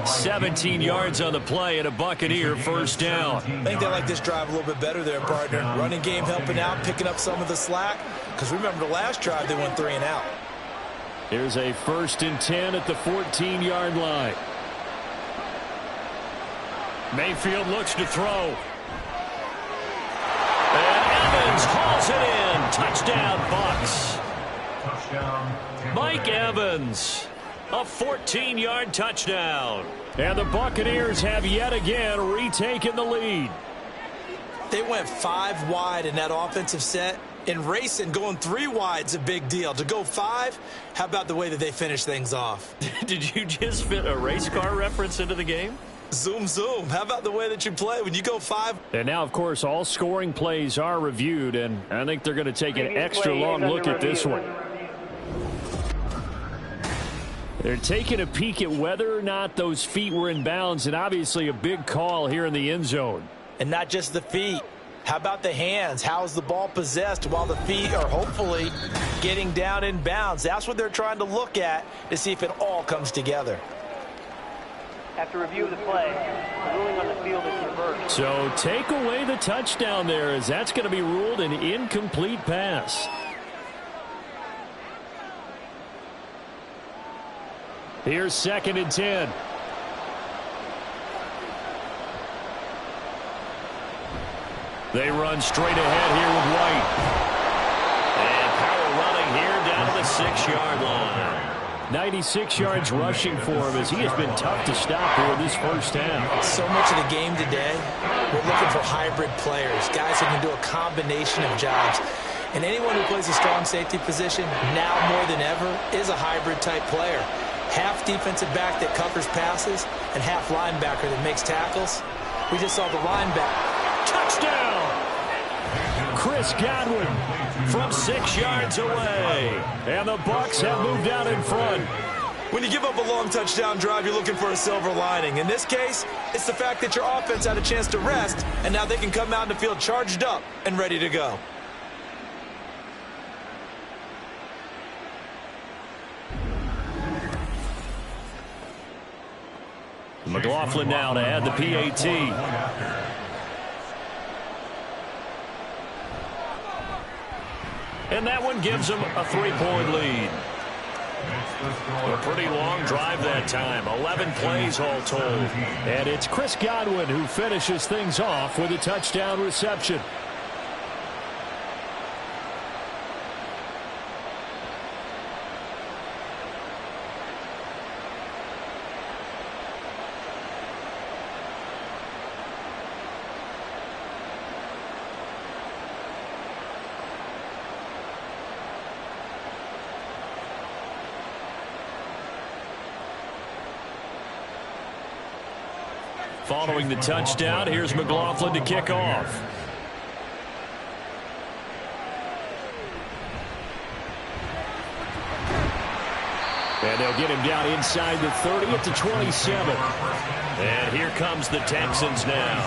17 yards on the play and a Buccaneer first down. I think they like this drive a little bit better there, partner. Running game helping out, picking up some of the slack. Because remember, the last drive they went 3 and out. Here's a 1st and 10 at the 14-yard line. Mayfield looks to throw. And Evans hauls it in. Touchdown, Bucs. Mike Evans, a 14-yard touchdown. And the Buccaneers have yet again retaken the lead. They went 5 wide in that offensive set. In racing, going 3 wide's a big deal. To go 5, how about the way that they finish things off? Did you just fit a race car reference into the game? Zoom, zoom. How about the way that you play when you go 5? And now, of course, all scoring plays are reviewed, and I think they're going to take an extra long look at this one. They're taking a peek at whether or not those feet were in bounds, and obviously a big call here in the end zone. And not just the feet. How about the hands? How's the ball possessed while the feet are hopefully getting down in bounds? That's what they're trying to look at to see if it all comes together. After review of the play, the ruling on the field is reversed. So take away the touchdown there, as that's going to be ruled an incomplete pass. Here's 2nd and 10. They run straight ahead here with White. And power running here down to the 6-yard line. 96 yards rushing for him, as he has been tough to stop here in this first half. So much of the game today, we're looking for hybrid players, guys who can do a combination of jobs. And anyone who plays a strong safety position, now more than ever, is a hybrid-type player. Half defensive back that covers passes, and half linebacker that makes tackles. We just saw the linebacker. Touchdown! Chris Godwin from 6 yards away. And the Bucs have moved out in front. When you give up a long touchdown drive, you're looking for a silver lining. In this case, it's the fact that your offense had a chance to rest, and now they can come out in the field charged up and ready to go. McLaughlin now to add the PAT. And that one gives them a 3-point lead. A pretty long drive that time. 11 plays all told. And it's Chris Godwin who finishes things off with a touchdown reception. Following the touchdown, here's McLaughlin to kick off. And they'll get him down inside the 30 at the 27. And here comes the Texans now.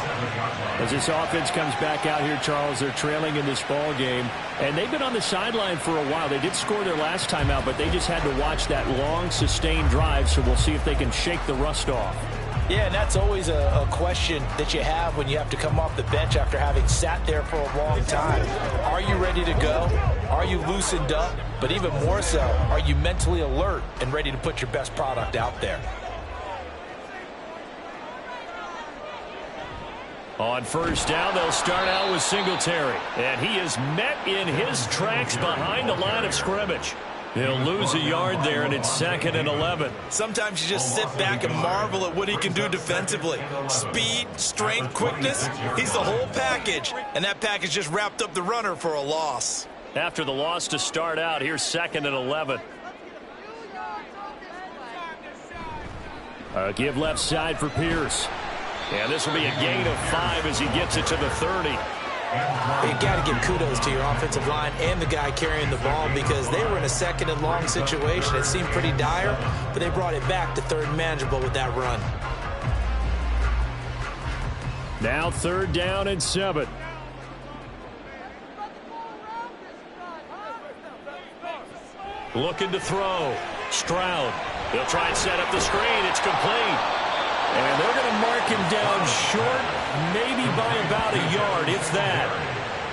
As this offense comes back out here, Charles, they're trailing in this ball game. And they've been on the sideline for a while. They did score their last time out, but they just had to watch that long, sustained drive. So we'll see if they can shake the rust off. Yeah, and that's always a question that you have when you have to come off the bench after having sat there for a long time. Are you ready to go? Are you loosened up? But even more so, are you mentally alert and ready to put your best product out there? On first down, they'll start out with Singletary. And he is met in his tracks behind the line of scrimmage. He'll lose a yard there, and it's 2nd and 11. Sometimes you just sit back and marvel at what he can do defensively. Speed, strength, quickness, he's the whole package. And that package just wrapped up the runner for a loss. After the loss to start out, here's 2nd and 11. Give left side for Pierce. And this will be a gain of 5 as he gets it to the 30. You got to give kudos to your offensive line and the guy carrying the ball because they were in a second and long situation. It seemed pretty dire, but they brought it back to third and manageable with that run. Now 3rd down and 7. Looking to throw. Stroud. He'll try and set up the screen. It's complete. And they're going to mark him down short, maybe by about a yard, if that.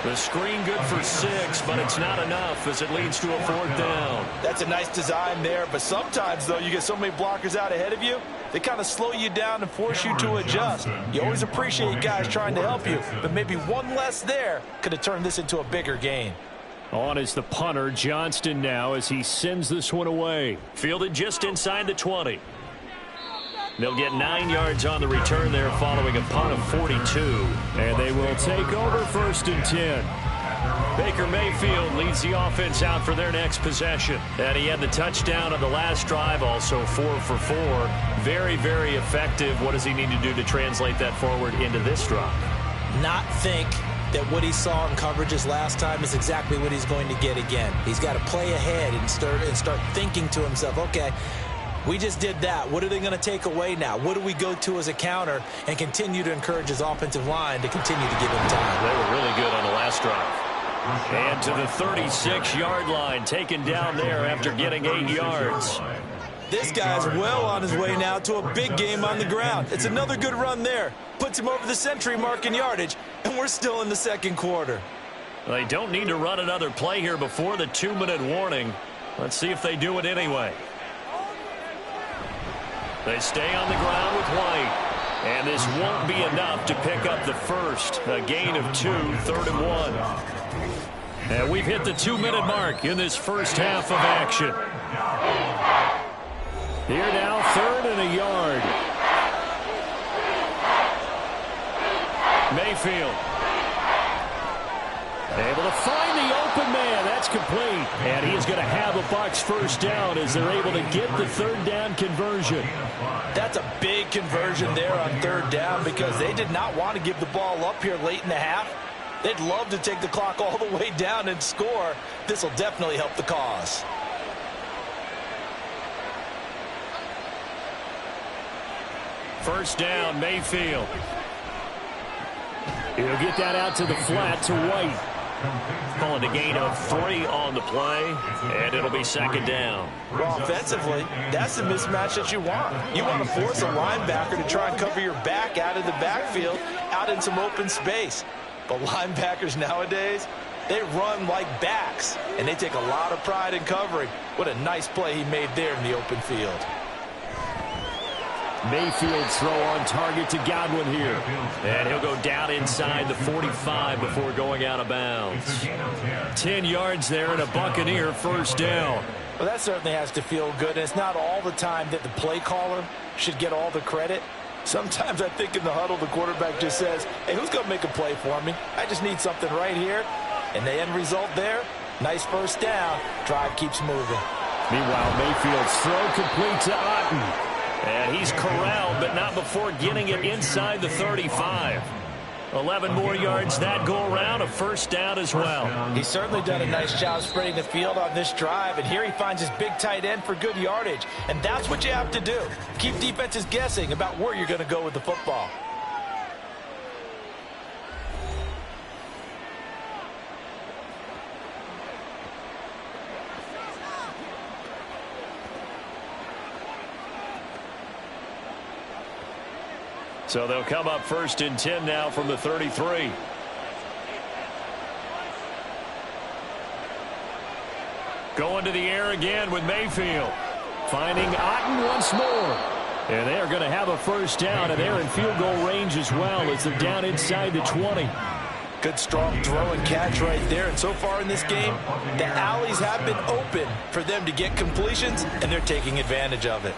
The screen good for 6, but it's not enough as it leads to a 4th down. That's a nice design there, but sometimes, though, you get so many blockers out ahead of you, they kind of slow you down and force you to adjust. You always appreciate guys trying to help you, but maybe one less there could have turned this into a bigger gain. On is the punter, Johnston, now as he sends this one away. Fielded just inside the 20. They'll get 9 yards on the return there following a punt of 42. And they will take over 1st and 10. Baker Mayfield leads the offense out for their next possession. And he had the touchdown on the last drive, also 4 for 4. Very, very effective. What does he need to do to translate that forward into this drive? Not think that what he saw in coverages last time is exactly what he's going to get again. He's got to play ahead and start thinking to himself, okay, we just did that. What are they going to take away now? What do we go to as a counter? And continue to encourage his offensive line to continue to give him time. They were really good on the last drive. And to the 36-yard line, taken down there after getting 8 yards. This guy's well on his way now to a big game on the ground. It's another good run there. Puts him over the century mark in yardage, and we're still in the 2nd quarter. They don't need to run another play here before the 2-minute warning. Let's see if they do it anyway. They stay on the ground with White. And this won't be enough to pick up the first. A gain of 2, 3rd and 1. And we've hit the 2-minute mark in this first half of action. Here now, 3rd and a yard. Mayfield. Able to find the open man. That's complete. And he is going to have a Bucs 1st down as they're able to get the 3rd down conversion. That's a big conversion there on 3rd down because they did not want to give the ball up here late in the half. They'd love to take the clock all the way down and score. This will definitely help the cause. First down, Mayfield. He'll get that out to the flat to White. Calling a gain of 3 on the play, and it'll be 2nd down. Well, offensively, that's the mismatch that you want. You want to force a linebacker to try and cover your back out of the backfield, out in some open space. But linebackers nowadays, they run like backs, and they take a lot of pride in covering. What a nice play he made there in the open field. Mayfield throw on target to Godwin here. And he'll go down inside the 45 before going out of bounds. 10 yards there and a Buccaneer 1st down. Well, that certainly has to feel good. And it's not all the time that the play caller should get all the credit. Sometimes I think in the huddle, the quarterback just says, hey, who's going to make a play for me? I just need something right here. And the end result there, nice 1st down. Drive keeps moving. Meanwhile, Mayfield's throw complete to Otten. And he's corralled, but not before getting it inside the 35. 11 more yards that go around, a 1st down as well. He's certainly done a nice job spreading the field on this drive, and here he finds his big tight end for good yardage. And that's what you have to do. Keep defenses guessing about where you're going to go with the football. So they'll come up 1st and 10 now from the 33. Going to the air again with Mayfield. Finding Otten once more. And they are going to have a 1st down, and they're in field goal range as well as they're down inside the 20. Good strong throw and catch right there. And so far in this game, the alleys have been open for them to get completions, and they're taking advantage of it.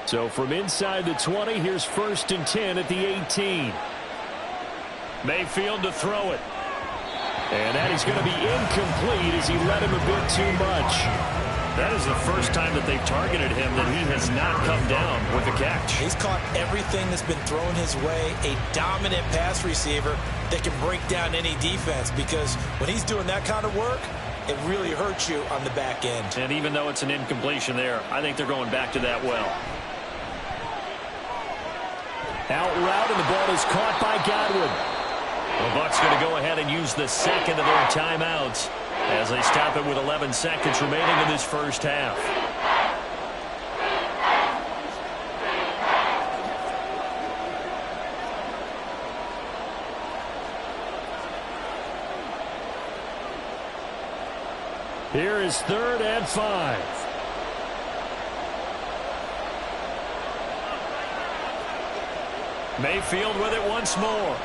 So from inside the 20, here's 1st and 10 at the 18. Mayfield to throw it. And that is going to be incomplete as he led him a bit too much. That is the first time that they've targeted him that he has not come down with a catch. He's caught everything that's been thrown his way. A dominant pass receiver that can break down any defense, because when he's doing that kind of work, it really hurts you on the back end. And even though it's an incompletion there, I think they're going back to that well. Out route, and the ball is caught by Godwin. The Bucs going to go ahead and use the second of their timeouts as they stop it with 11 seconds remaining in this first half. Here is 3rd and 5. Mayfield with it once more.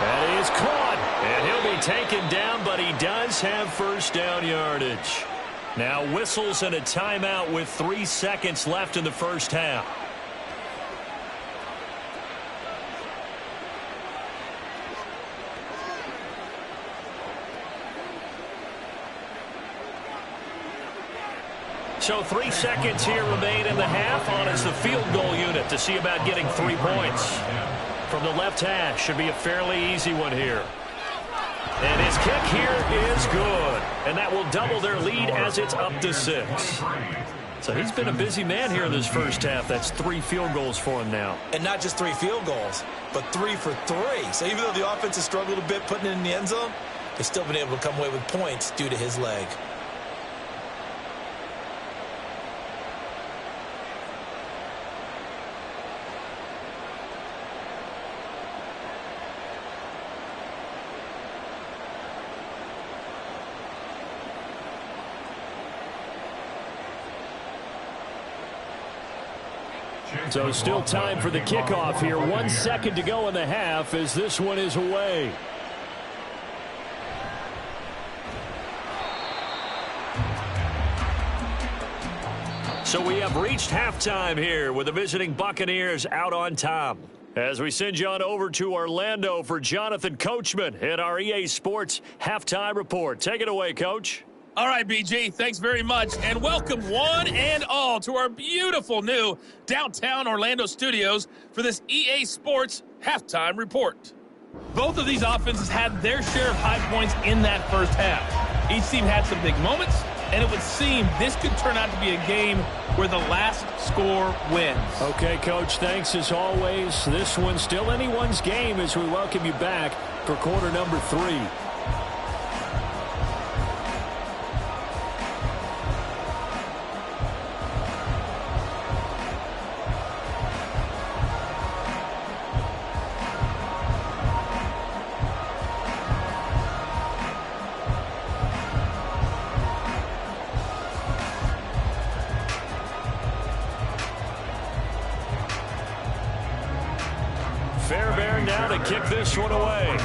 That is caught, and he'll be taken down, but he does have first down yardage. Now whistles and a timeout with 3 seconds left in the first half. So 3 seconds here remain in the half on as the field goal unit to see about getting 3 points. From the left hash, should be a fairly easy one here. And his kick here is good. And that will double their lead as it's up to 6. So he's been a busy man here in this first half. That's 3 field goals for him now. And not just 3 field goals, but 3 for 3. So even though the offense has struggled a bit putting it in the end zone, they've still been able to come away with points due to his leg. So still time for the kickoff here. 1 second to go in the half as this one is away. So we have reached halftime here with the visiting Buccaneers out on top. As we send you on over to Orlando for Jonathan Coachman at our EA Sports Halftime Report. Take it away, Coach. All right, BG, thanks very much, and welcome one and all to our beautiful new downtown Orlando studios for this EA Sports Halftime Report. Both of these offenses had their share of high points in that first half. Each team had some big moments, and it would seem this could turn out to be a game where the last score wins. Okay, Coach, thanks as always. This one's still anyone's game as we welcome you back for quarter number 3. Fairbairn now to kick this one away.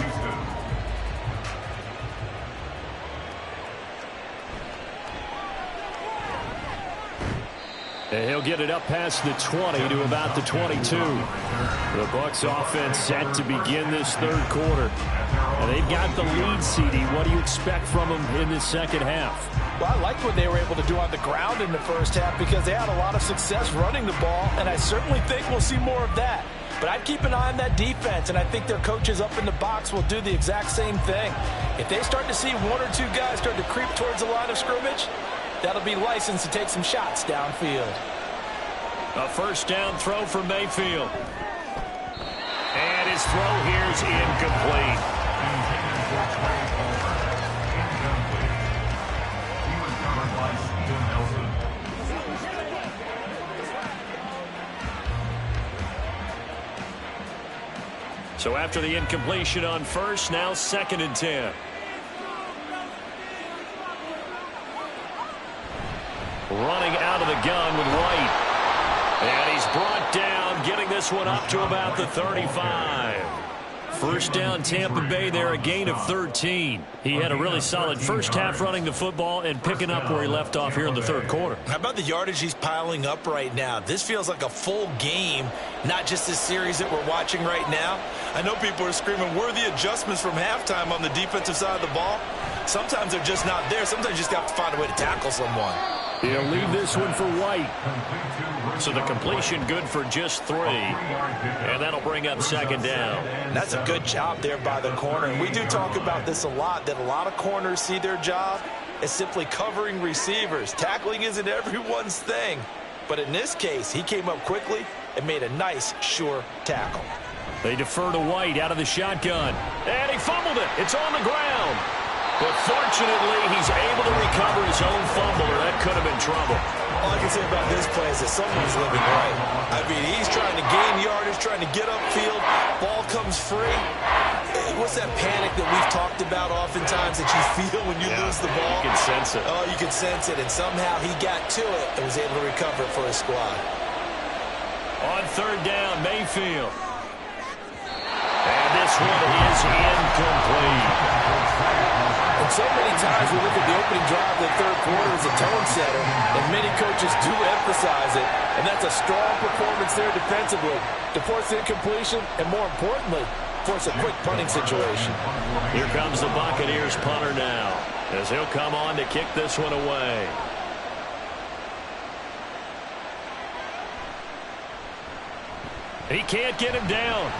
And he'll get it up past the 20 to about the 22. The Bucs offense set to begin this third quarter. And they've got the lead, CD. What do you expect from them in this second half? Well, I liked what they were able to do on the ground in the first half because they had a lot of success running the ball, and I certainly think we'll see more of that. But I'd keep an eye on that defense, and I think their coaches up in the box will do the exact same thing. If they start to see 1 or 2 guys start to creep towards the line of scrimmage, that'll be licensed to take some shots downfield. A first down throw from Mayfield. And his throw here is incomplete. So after the incompletion on first, now 2nd and 10. Running out of the gun with White. And he's brought down, getting this one up to about the 35. First down, Tampa Bay there, a gain of 13. He had a really solid first half running the football and picking up where he left off here in the third quarter. How about the yardage he's piling up right now? This feels like a full game, not just this series that we're watching right now. I know people are screaming, where are the adjustments from halftime on the defensive side of the ball? Sometimes they're just not there. Sometimes you just have to find a way to tackle someone. He'll leave this one for White. So the completion good for just 3. And that'll bring up second down. That's a good job there by the corner. And we do talk about this a lot, that a lot of corners see their job as simply covering receivers. Tackling isn't everyone's thing. But in this case, he came up quickly and made a nice, sure tackle. They defer to White out of the shotgun. And he fumbled it. It's on the ground. But fortunately, he's able to recover his own fumble, or that could have been trouble. All I can say about this play is that someone's living right. I mean, he's trying to gain yardage, trying to get upfield. Ball comes free. What's that panic that we've talked about oftentimes that you feel when you lose the ball? You can sense it. Oh, you can sense it. And somehow he got to it and was able to recover it for his squad. On third down, Mayfield. And this one is incomplete. And so many times we look at the opening drive of the third quarter as a tone setter, and many coaches do emphasize it, and that's a strong performance there defensively to force incompletion and, more importantly, force a quick punting situation. Here comes the Buccaneers punter now, as he'll come on to kick this one away. He can't get him down.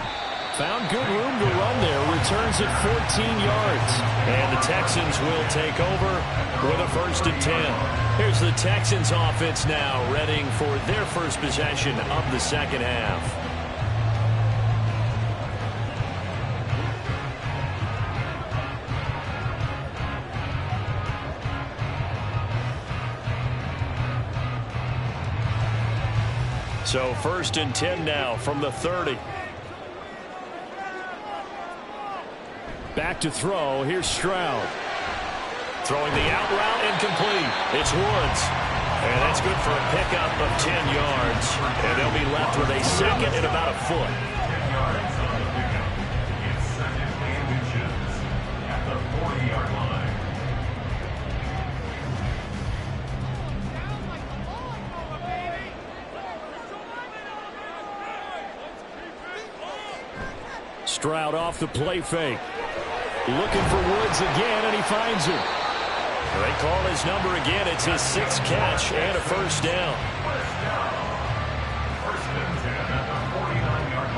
Found good room to run there. Returns it 14 yards. And the Texans will take over with a 1st and 10. Here's the Texans offense now, readying for their first possession of the second half. So 1st and 10 now from the 30. Back to throw. Here's Stroud. Throwing the out route, incomplete. It's Woods. And that's good for a pickup of 10 yards. And they'll be left with a second and about a foot. Stroud off the play fake. Looking for Woods again, and he finds him. They call his number again. It's his 6th catch and a 1st down. First and 10 at the 49-yard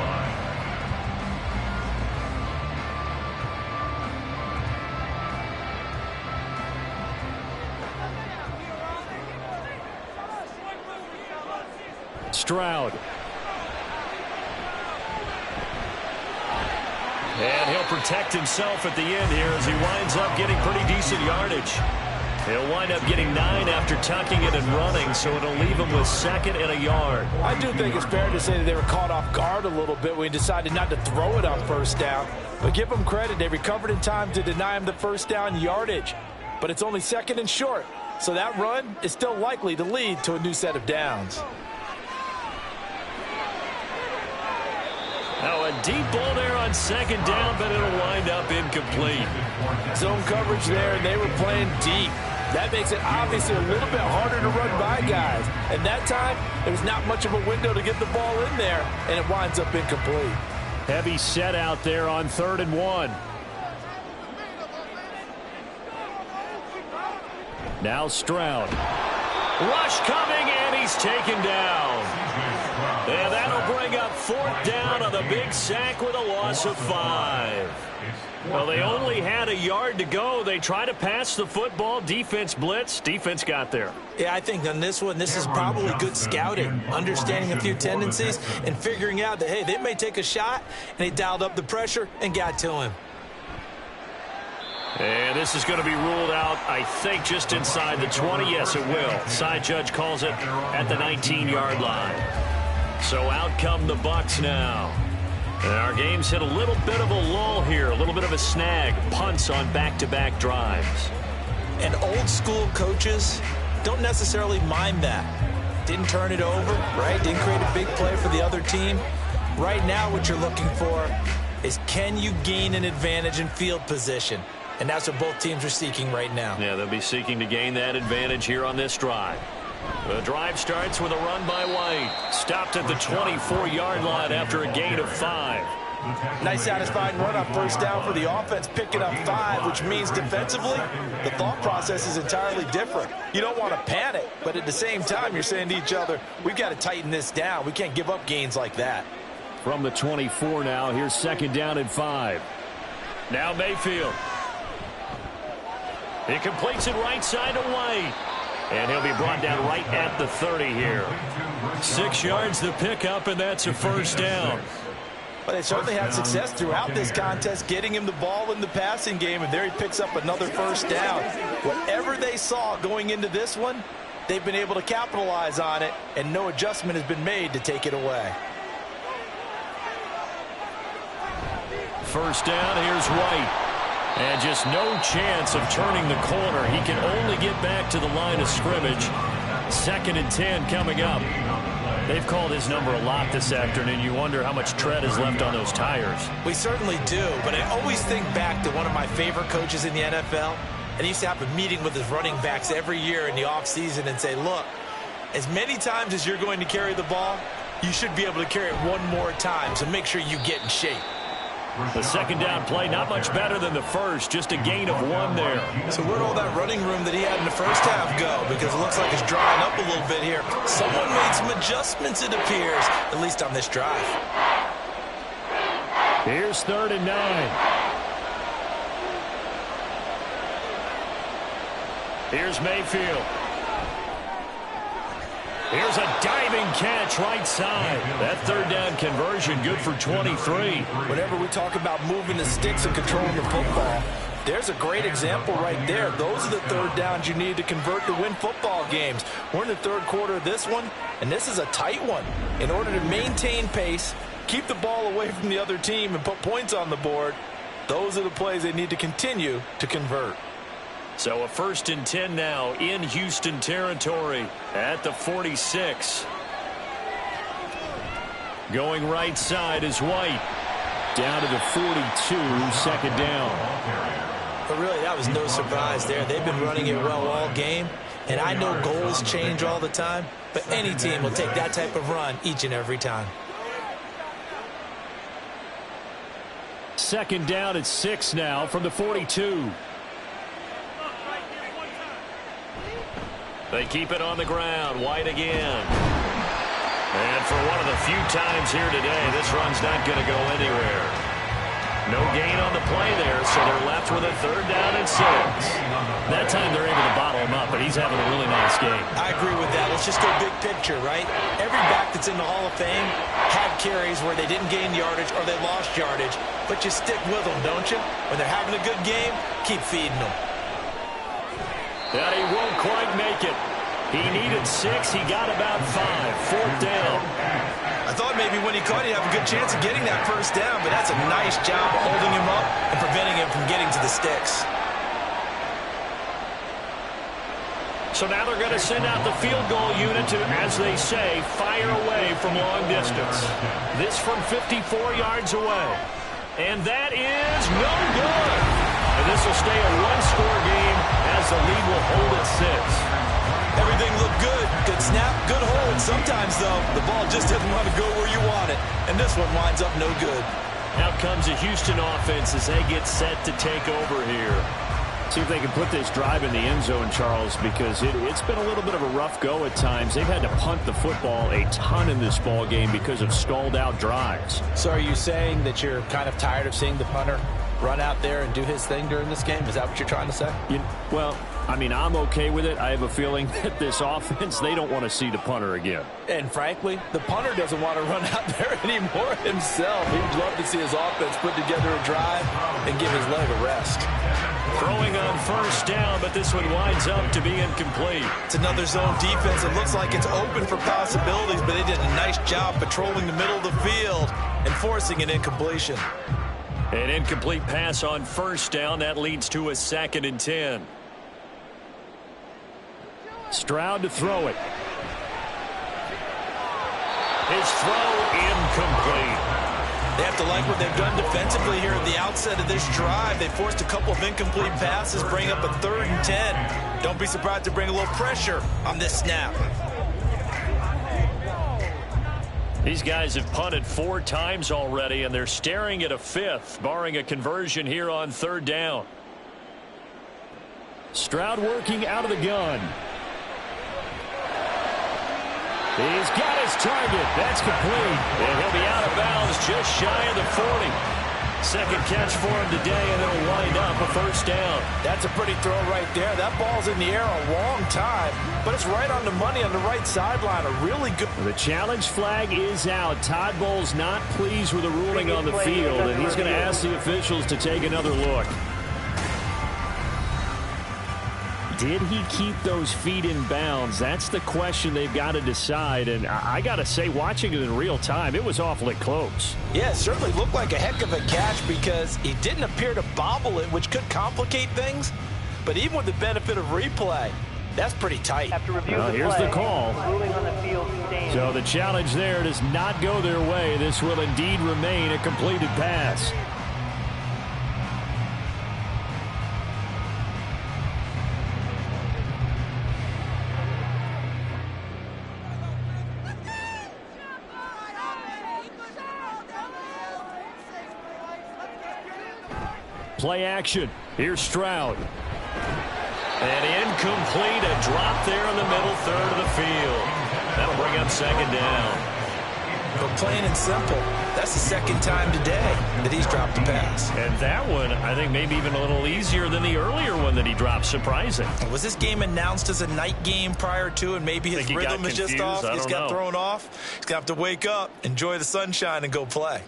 line. Stroud. And he'll protect himself at the end here as he winds up getting pretty decent yardage. He'll wind up getting 9 after tucking it and running, so it'll leave him with 2nd and a yard. I do think it's fair to say that they were caught off guard a little bit when he decided not to throw it on 1st down. But give them credit. They recovered in time to deny him the 1st down yardage. But it's only 2nd and short, so that run is still likely to lead to a new set of downs. Now a deep ball there on 2nd down, but it'll wind up incomplete. Zone coverage there, and they were playing deep. That makes it obviously a little bit harder to run by guys. And that time, there was not much of a window to get the ball in there, and it winds up incomplete. Heavy set out there on 3rd and 1. Now Stroud. Rush coming, and he's taken down. And that'll bring up 4th down on the big sack with a loss of 5. Well, they only had a yard to go. They tried to pass the football. Defense blitz. Defense got there. Yeah, I think on this one, this is probably good scouting, understanding a few tendencies, and figuring out that, hey, they may take a shot, and they dialed up the pressure and got to him. And this is going to be ruled out, I think, just inside the 20. Yes, it will. Side judge calls it at the 19-yard line. So out come the Bucs now. And our game's hit a little bit of a lull here, a little bit of a snag. Punts on back-to-back drives. And old-school coaches don't necessarily mind that. Didn't turn it over, right? Didn't create a big play for the other team. Right now, what you're looking for is can you gain an advantage in field position? And that's what both teams are seeking right now. Yeah, they'll be seeking to gain that advantage here on this drive. The drive starts with a run by White. Stopped at the 24-yard line after a gain of 5. Nice satisfying run on first down for the offense, picking up 5, which means defensively, the thought process is entirely different. You don't want to panic, but at the same time, you're saying to each other, we've got to tighten this down. We can't give up gains like that. From the 24 now, here's second down and 5. Now Mayfield. He completes it right side to White. And he'll be brought down right at the 30 here. 6 yards the pickup, and that's a first down. But they certainly had success throughout this contest, getting him the ball in the passing game, and there he picks up another first down. Whatever they saw going into this one, they've been able to capitalize on it, and no adjustment has been made to take it away. First down, here's White. And just no chance of turning the corner. He can only get back to the line of scrimmage. 2nd and 10 coming up. They've called his number a lot this afternoon. You wonder how much tread is left on those tires. We certainly do, but I always think back to one of my favorite coaches in the NFL. And he used to have a meeting with his running backs every year in the offseason and say, look, as many times as you're going to carry the ball, you should be able to carry it one more time, so make sure you get in shape. The second down play, not much better than the first, just a gain of 1 there. So where'd all that running room that he had in the first half go? Because it looks like it's drying up a little bit here. Someone made some adjustments, it appears, at least on this drive. Here's 3rd and 9. Here's Mayfield. Here's a diving catch right side. That 3rd down conversion good for 23. Whenever we talk about moving the sticks and controlling the football, there's a great example right there. Those are the 3rd downs you need to convert to win football games. We're in the 3rd quarter of this one, and this is a tight one. In order to maintain pace, keep the ball away from the other team, and put points on the board, those are the plays they need to continue to convert. So a 1st and 10 now in Houston territory at the 46. Going right side is White. Down to the 42, 2nd down. But really, that was no surprise there. They've been running it well all game. And I know goals change all the time, but any team will take that type of run each and every time. 2nd down at 6 now from the 42. They keep it on the ground. White again. And for one of the few times here today, this run's not going to go anywhere. No gain on the play there, so they're left with a 3rd down and 6. That time they're able to bottle him up, but he's having a really nice game. I agree with that. Let's just go big picture, right? Every back that's in the Hall of Fame had carries where they didn't gain yardage or they lost yardage, but you stick with them, don't you? When they're having a good game, keep feeding them. That he won't quite make it. He needed 6. He got about 5. 4th down. I thought maybe when he caught, he'd have a good chance of getting that first down, but that's a nice job of holding him up and preventing him from getting to the sticks. So now they're going to send out the field goal unit to, as they say, fire away from long distance. This from 54 yards away. And that is no good. And this will stay a one-score game as the lead will hold at 6. Everything looked good. Good snap, good hold. Sometimes, though, the ball just doesn't want to go where you want it. And this one winds up no good. Out comes a Houston offense as they get set to take over here. See if they can put this drive in the end zone, Charles, because it's been a little bit of a rough go at times. They've had to punt the football a ton in this ball game because of stalled-out drives. So are you saying that you're kind of tired of seeing the punter run out there and do his thing during this game? Is that what you're trying to say? Well, I mean, I'm okay with it. I have a feeling that this offense, they don't want to see the punter again. And frankly, the punter doesn't want to run out there anymore himself. He'd love to see his offense put together a drive and give his leg a rest. Throwing on first down, but this one winds up to be incomplete. It's another zone defense. It looks like it's open for possibilities, but they did a nice job patrolling the middle of the field and forcing an incompletion. An incomplete pass on first down. That leads to a 2nd and 10. Stroud to throw it. His throw incomplete. They have to like what they've done defensively here at the outset of this drive. They forced a couple of incomplete passes, bring up a 3rd and 10. Don't be surprised to bring a little pressure on this snap. These guys have punted 4 times already, and they're staring at a 5th, barring a conversion here on 3rd down. Stroud working out of the gun. He's got his target. That's complete. And he'll be out of bounds just shy of the 40. Second catch for him today, and it'll wind up a 1st down. That's a pretty throw right there. That ball's in the air a long time, but it's right on the money on the right sideline. A really good. The challenge flag is out. Todd Bowles not pleased with the ruling on the field, and he's going to ask the officials to take another look. Did he keep those feet in bounds? That's the question they've got to decide. And I got to say, watching it in real time, it was awfully close. Yeah, it certainly looked like a heck of a catch because he didn't appear to bobble it, which could complicate things. But even with the benefit of replay, that's pretty tight. After review Well, here's the call. Ruling on the field stands. So the challenge there does not go their way. This will indeed remain a completed pass. Play action. Here's Stroud. And incomplete. A drop there in the middle 3rd of the field. That'll bring up 2nd down. But plain and simple, that's the 2nd time today that he's dropped a pass. And that one, I think, maybe even a little easier than the earlier one that he dropped. Surprising. Was this game announced as a night game prior to, and maybe his rhythm is just off? He's got thrown off. He's going to have to wake up, enjoy the sunshine, and go play.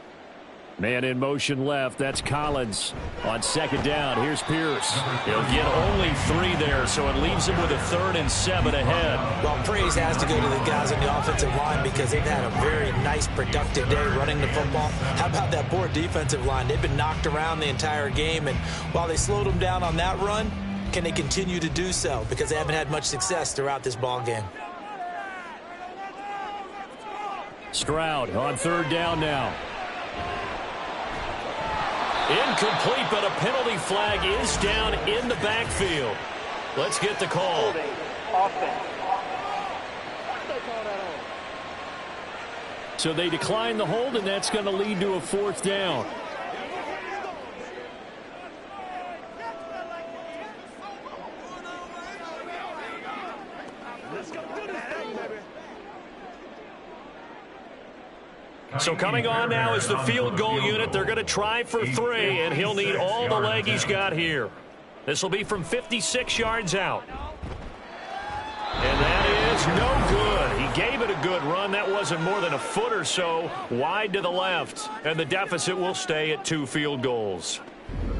Man in motion left. That's Collins on 2nd down. Here's Pierce. He'll get only 3 there, so it leaves him with a 3rd and 7 ahead. Well, praise has to go to the guys on the offensive line because they've had a very nice, productive day running the football. How about that poor defensive line? They've been knocked around the entire game, and while they slowed them down on that run, can they continue to do so? Because they haven't had much success throughout this ball game. Stroud on 3rd down now. Incomplete, but a penalty flag is down in the backfield. Let's get the call. Offense. So they decline the hold, and that's going to lead to a 4th down. So coming on now is the field goal unit. They're going to try for 3, and he'll need all the leg he's got here. This will be from 56 yards out. And that is no good. He gave it a good run. That wasn't more than a foot or so wide to the left. And the deficit will stay at 2 field goals.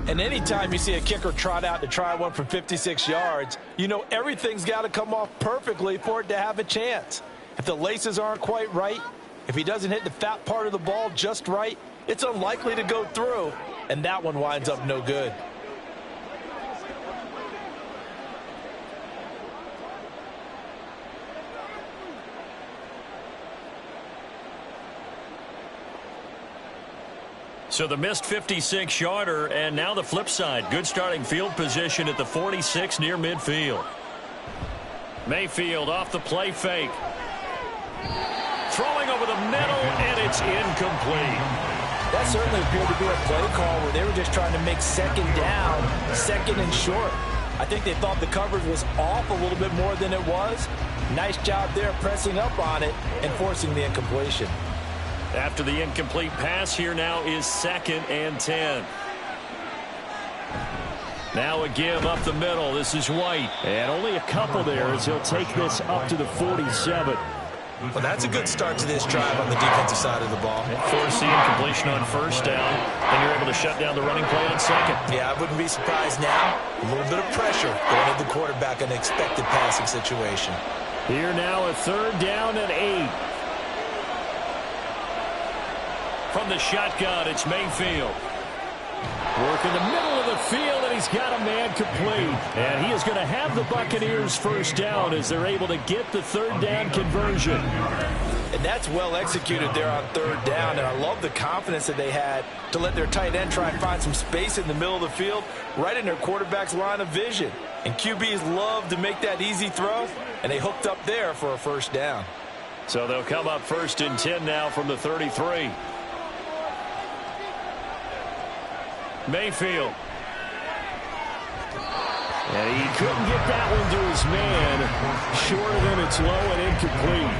And anytime you see a kicker trot out to try one from 56 yards, you know everything's got to come off perfectly for it to have a chance. If the laces aren't quite right, if he doesn't hit the fat part of the ball just right, it's unlikely to go through, and that one winds up no good. So the missed 56-yarder, and now the flip side. Good starting field position at the 46 near midfield. Mayfield off the play fake. Throwing over the middle, and it's incomplete. That certainly appeared to be a play call where they were just trying to make 2nd down, 2nd and short. I think they thought the coverage was off a little bit more than it was. Nice job there pressing up on it and forcing the incompletion. After the incomplete pass, here now is 2nd and 10. Now a give up the middle. This is White. And only a couple there as he'll take this up to the 47. Well, that's a good start to this drive on the defensive side of the ball. Force the incompletion on 1st down, and you're able to shut down the running play on 2nd. Yeah, I wouldn't be surprised now. A little bit of pressure going at the quarterback in an expected passing situation. Here now a 3rd down and 8. From the shotgun, it's Mayfield. Work in the middle of the field, and he's got a man complete. And he is going to have the Buccaneers first down as they're able to get the third down conversion. And that's well executed there on third down. And I love the confidence that they had to let their tight end try and find some space in the middle of the field, right in their quarterback's line of vision. And QBs love to make that easy throw, and they hooked up there for a first down. So they'll come up 1st and 10 now from the 33. Mayfield. And he couldn't get that one to his man. Short of him, it's low and incomplete.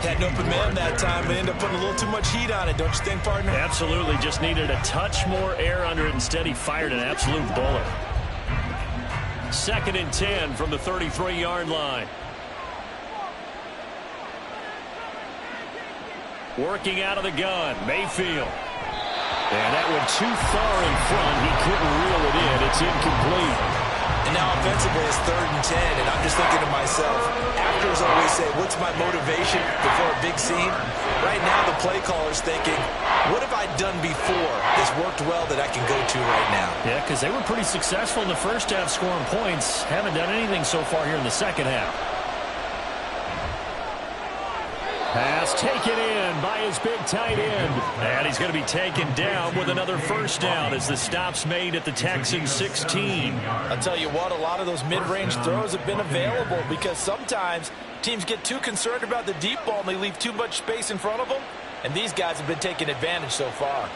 Had an open man that time, but ended up putting a little too much heat on it, don't you think, partner? Absolutely. Just needed a touch more air under it. Instead, he fired an absolute bullet. 2nd and 10 from the 33-yard line. Working out of the gun, Mayfield. And that went too far in front. He couldn't reel it in. It's incomplete. And now offensively it's 3rd and 10, and I'm just thinking to myself, actors always say, what's my motivation before a big scene? Right now the play caller's thinking, what have I done before that's worked well that I can go to right now? Yeah, because they were pretty successful in the first half scoring points. Haven't done anything so far here in the second half. Pass taken in by his big tight end. And he's going to be taken down with another first down as the stop's made at the Texans 16. I'll tell you what, a lot of those mid-range throws have been available because sometimes teams get too concerned about the deep ball and they leave too much space in front of them. And these guys have been taking advantage so far.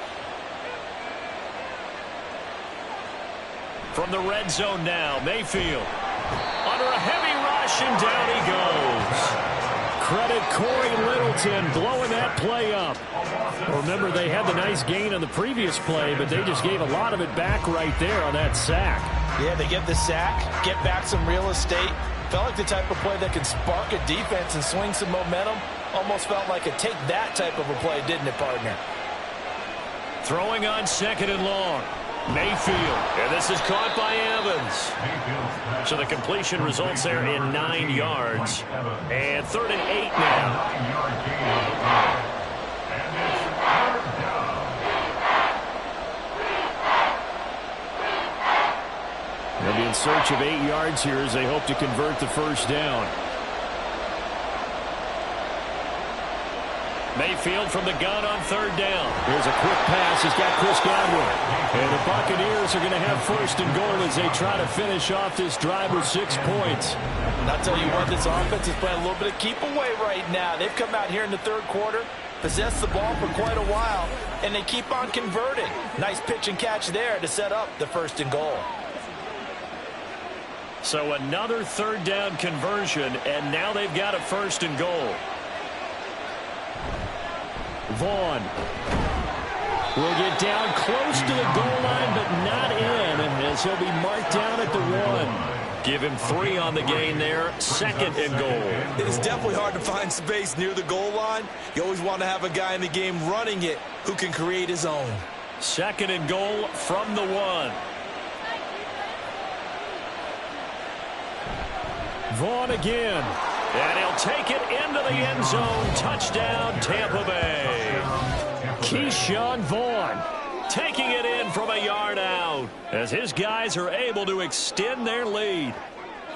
From the red zone now, Mayfield. Under a heavy rush, and down he goes. Credit Corey Littleton blowing that play up. Remember, they had the nice gain on the previous play, but they just gave a lot of it back right there on that sack. Yeah, they get the sack, get back some real estate. Felt like the type of play that can spark a defense and swing some momentum. Almost felt like a take that type of a play, didn't it, partner? Throwing on 2nd and long. Mayfield, and this is caught by Evans. So the completion results there in 9 yards. And 3rd and 8 now. They'll be in search of 8 yards here as they hope to convert the first down. Mayfield from the gun on 3rd down. Here's a quick pass. He's got Chris Godwin. And the Buccaneers are going to have 1st and goal as they try to finish off this drive with 6 points. And I'll tell you what, this offense is playing a little bit of keep away right now. They've come out here in the 3rd quarter, possessed the ball for quite a while, and they keep on converting. Nice pitch and catch there to set up the 1st and goal. So another 3rd down conversion, and now they've got a 1st and goal. Vaughn will get down close to the goal line, but not in, as he'll be marked down at the 1. Give him 3 on the gain there. 2nd and goal. It is definitely hard to find space near the goal line. You always want to have a guy in the game running it who can create his own. 2nd and goal from the 1. Vaughn again. And he'll take it into the end zone. Touchdown, Tampa Bay. Keyshawn Vaughn taking it in from a yard out as his guys are able to extend their lead.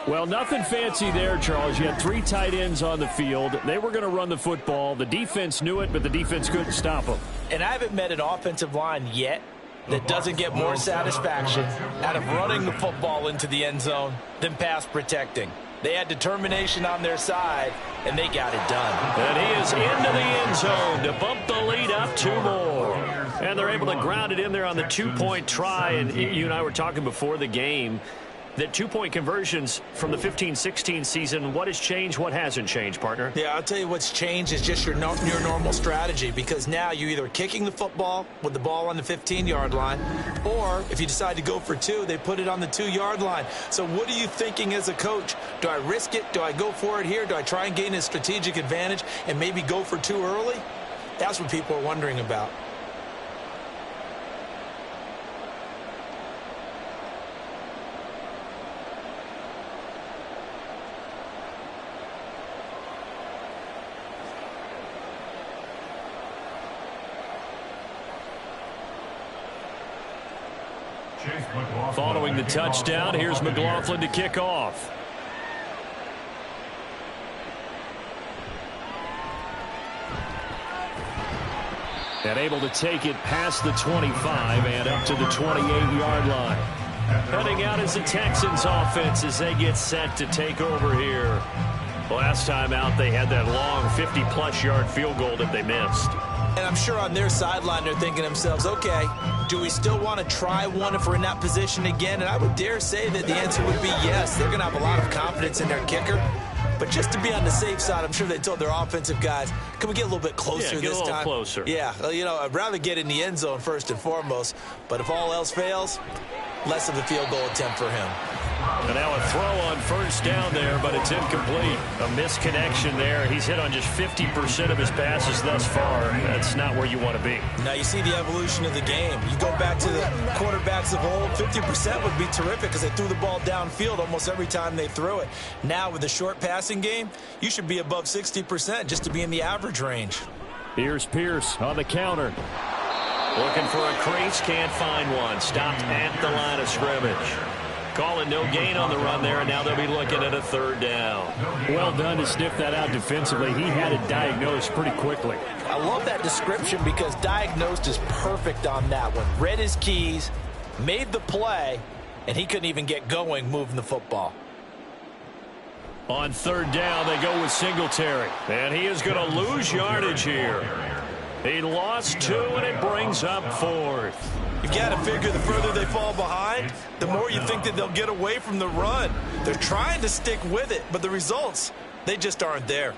Well, nothing fancy there, Charles. You had 3 tight ends on the field. They were going to run the football. The defense knew it, but the defense couldn't stop them. And I haven't met an offensive line yet that doesn't get more satisfaction out of running the football into the end zone than pass protecting. They had determination on their side, and they got it done. And he is into the end zone to bump the lead up 2 more. And they're able to ground it in there on the 2-point try. And you and I were talking before the game that 2-point conversions from the 15-16 season, what has changed, what hasn't changed, partner? Yeah, I'll tell you what's changed is just your normal strategy, because now you're either kicking the football with the ball on the 15-yard line, or if you decide to go for 2, they put it on the 2-yard line. So what are you thinking as a coach? Do I risk it? Do I go for it here? Do I try and gain a strategic advantage and maybe go for 2 early? That's what people are wondering about. Following the touchdown, here's McLaughlin to kick off. And able to take it past the 25 and up to the 28-yard line. Heading out is the Texans offense as they get set to take over here. Last time out, they had that long 50-plus yard field goal that they missed. And I'm sure on their sideline, they're thinking to themselves, okay, do we still want to try one if we're in that position again? And I would dare say that the answer would be yes. They're going to have a lot of confidence in their kicker. But just to be on the safe side, I'm sure they told their offensive guys, can we get a little bit closer this time? Get a little closer. Yeah, well, you know, I'd rather get in the end zone first and foremost. But if all else fails, less of a field goal attempt for him. And now a throw on first down there, but it's incomplete. A misconnection there. He's hit on just 50% of his passes thus far. That's not where you want to be. Now you see the evolution of the game. You go back to the quarterbacks of old, 50% would be terrific because they threw the ball downfield almost every time they threw it. Now with the short passing game, you should be above 60% just to be in the average range. Here's Pierce on the counter. Looking for a crease, can't find one. Stopped at the line of scrimmage. Calling no gain on the run there, and now they'll be looking at a third down. Well done to sniff that out defensively. He had it diagnosed pretty quickly. I love that description because diagnosed is perfect on that one. Read his keys, made the play, and he couldn't even get going moving the football. On third down, they go with Singletary, and he is going to lose yardage here. He lost 2, and it brings up 4th. You've got to figure the further they fall behind, the more you think that they'll get away from the run. They're trying to stick with it, but the results, they just aren't there.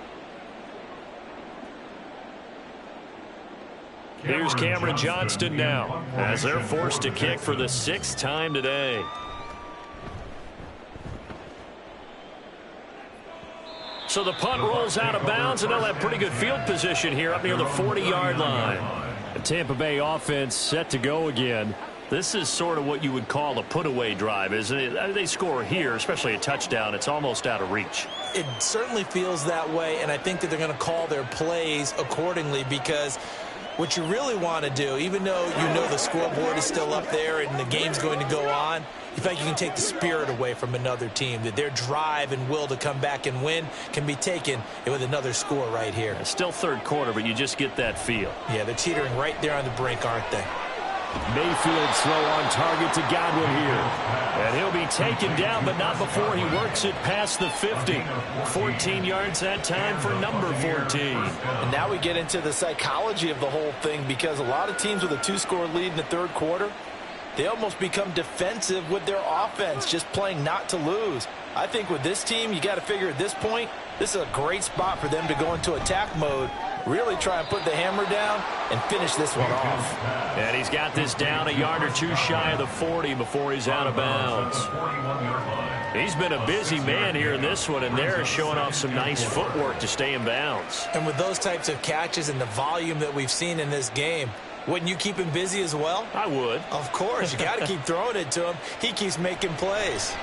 Here's Cameron Johnston now as they're forced to kick for the 6th time today. So the punt rolls out of bounds, and they'll have pretty good field position here up near the 40-yard line. The Tampa Bay offense set to go again. This is sort of what you would call a put-away drive, isn't it? They score here, especially a touchdown. It's almost out of reach. It certainly feels that way, and I think that they're going to call their plays accordingly because what you really want to do, even though you know the scoreboard is still up there and the game's going to go on, you think you can take the spirit away from another team, that their drive and will to come back and win can be taken with another score right here. It's still third quarter, but you just get that feel. Yeah, they're teetering right there on the brink, aren't they? Mayfield's throw on target to Godwin here. And he'll be taken down, but not before he works it past the 50. 14 yards that time for number 14. And now we get into the psychology of the whole thing because a lot of teams with a 2-score lead in the third quarter, they almost become defensive with their offense, just playing not to lose. I think with this team, you got to figure at this point, this is a great spot for them to go into attack mode, really try and put the hammer down and finish this one off. And he's got this down a yard or two shy of the 40 before he's out of bounds. He's been a busy man here in this one, and they're showing off some nice footwork to stay in bounds. And with those types of catches and the volume that we've seen in this game, wouldn't you keep him busy as well? I would. Of course. You got to keep throwing it to him. He keeps making plays.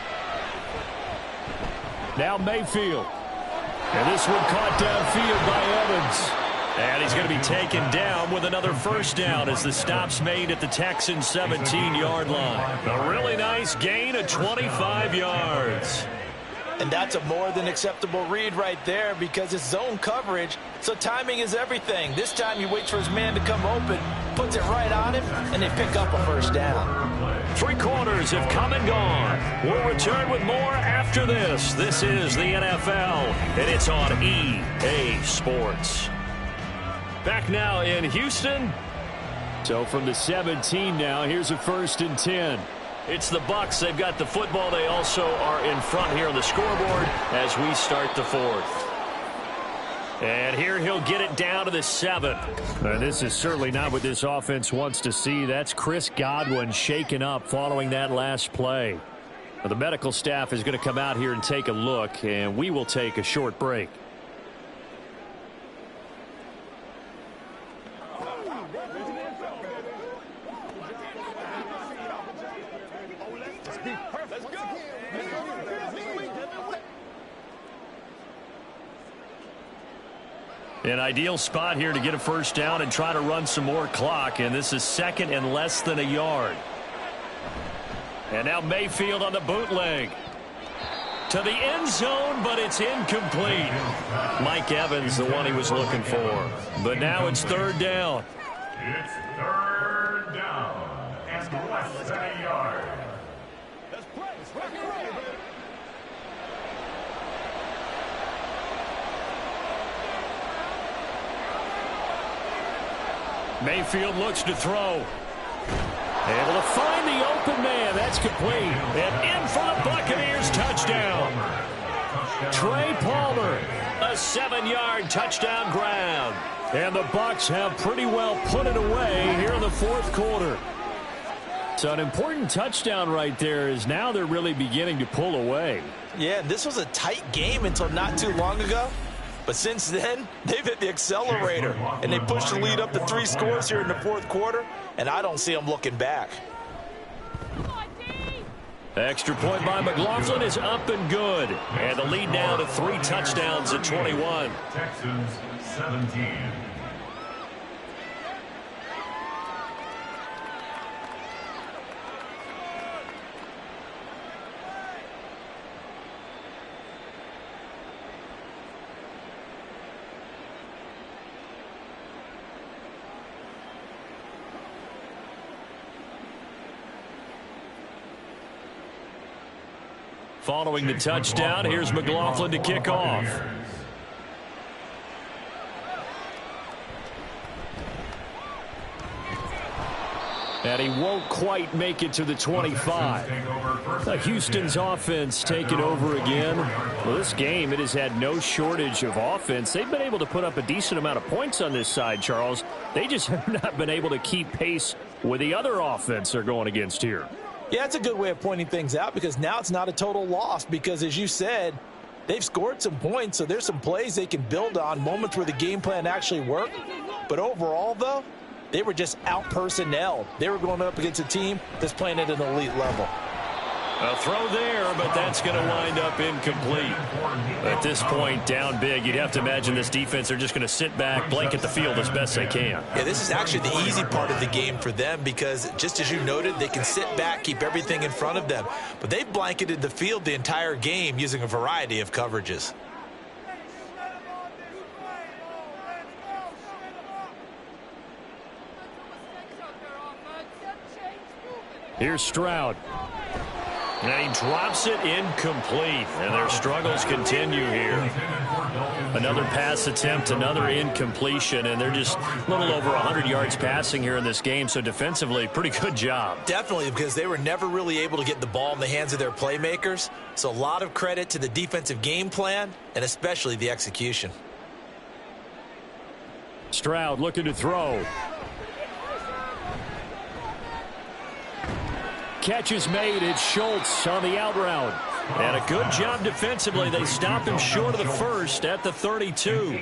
Now Mayfield. And this one caught downfield by Evans. And he's going to be taken down with another first down as the stop's made at the Texans' 17-yard line. A really nice gain of 25 yards. And that's a more than acceptable read right there because it's zone coverage, so timing is everything. This time he waits for his man to come open, puts it right on him, and they pick up a first down. 3 quarters have come and gone. We'll return with more after this. This is the NFL, and it's on EA Sports. Back now in Houston. So from the 17 now, here's a 1st and 10. It's the Bucs. They've got the football. They also are in front here on the scoreboard as we start the 4th. And here he'll get it down to the 7. And this is certainly not what this offense wants to see. That's Chris Godwin shaken up following that last play. Now, the medical staff is going to come out here and take a look, and we will take a short break. An ideal spot here to get a first down and try to run some more clock, and this is 2nd and less than a yard. And now Mayfield on the bootleg. To the end zone, but it's incomplete. Mike Evans, the one he was looking for. But now it's third down. It's third down and less than a yard. Mayfield looks to throw. Able to find the open man. That's complete. And in for the Buccaneers touchdown. Trey Palmer, a 7-yard touchdown grab. And the Bucs have pretty well put it away here in the fourth quarter. So an important touchdown right there is now they're really beginning to pull away. Yeah, this was a tight game until not too long ago. But since then, they've hit the accelerator, and they pushed the lead up to 3 scores here in the fourth quarter, and I don't see them looking back. Extra point by McLaughlin is up and good. And the lead now to 3 touchdowns at 21. Texans 17. Following the touchdown, here's McLaughlin to kick off. And he won't quite make it to the 25. Houston's offense taking over again. Well, this game, it has had no shortage of offense. They've been able to put up a decent amount of points on this side, Charles. They just have not been able to keep pace with the other offense they're going against here. Yeah, it's a good way of pointing things out because now it's not a total loss because, as you said, they've scored some points, so there's some plays they can build on, moments where the game plan actually worked. But overall, though, they were just out-personnel. They were going up against a team that's playing at an elite level. A throw there, but that's going to wind up incomplete. At this point, down big, you'd have to imagine this defense are just going to sit back, blanket the field as best they can. Yeah, this is actually the easy part of the game for them because, just as you noted, they can sit back, keep everything in front of them. But they've blanketed the field the entire game using a variety of coverages. Here's Stroud. And he drops it incomplete. And their struggles continue here. Another pass attempt, another incompletion, and they're just a little over 100 yards passing here in this game. So defensively, pretty good job. Definitely, because they were never really able to get the ball in the hands of their playmakers. So a lot of credit to the defensive game plan and especially the execution. Stroud looking to throw. Catch is made. It's Schultz on the out route. And a good job defensively. They stopped him short of the first at the 32.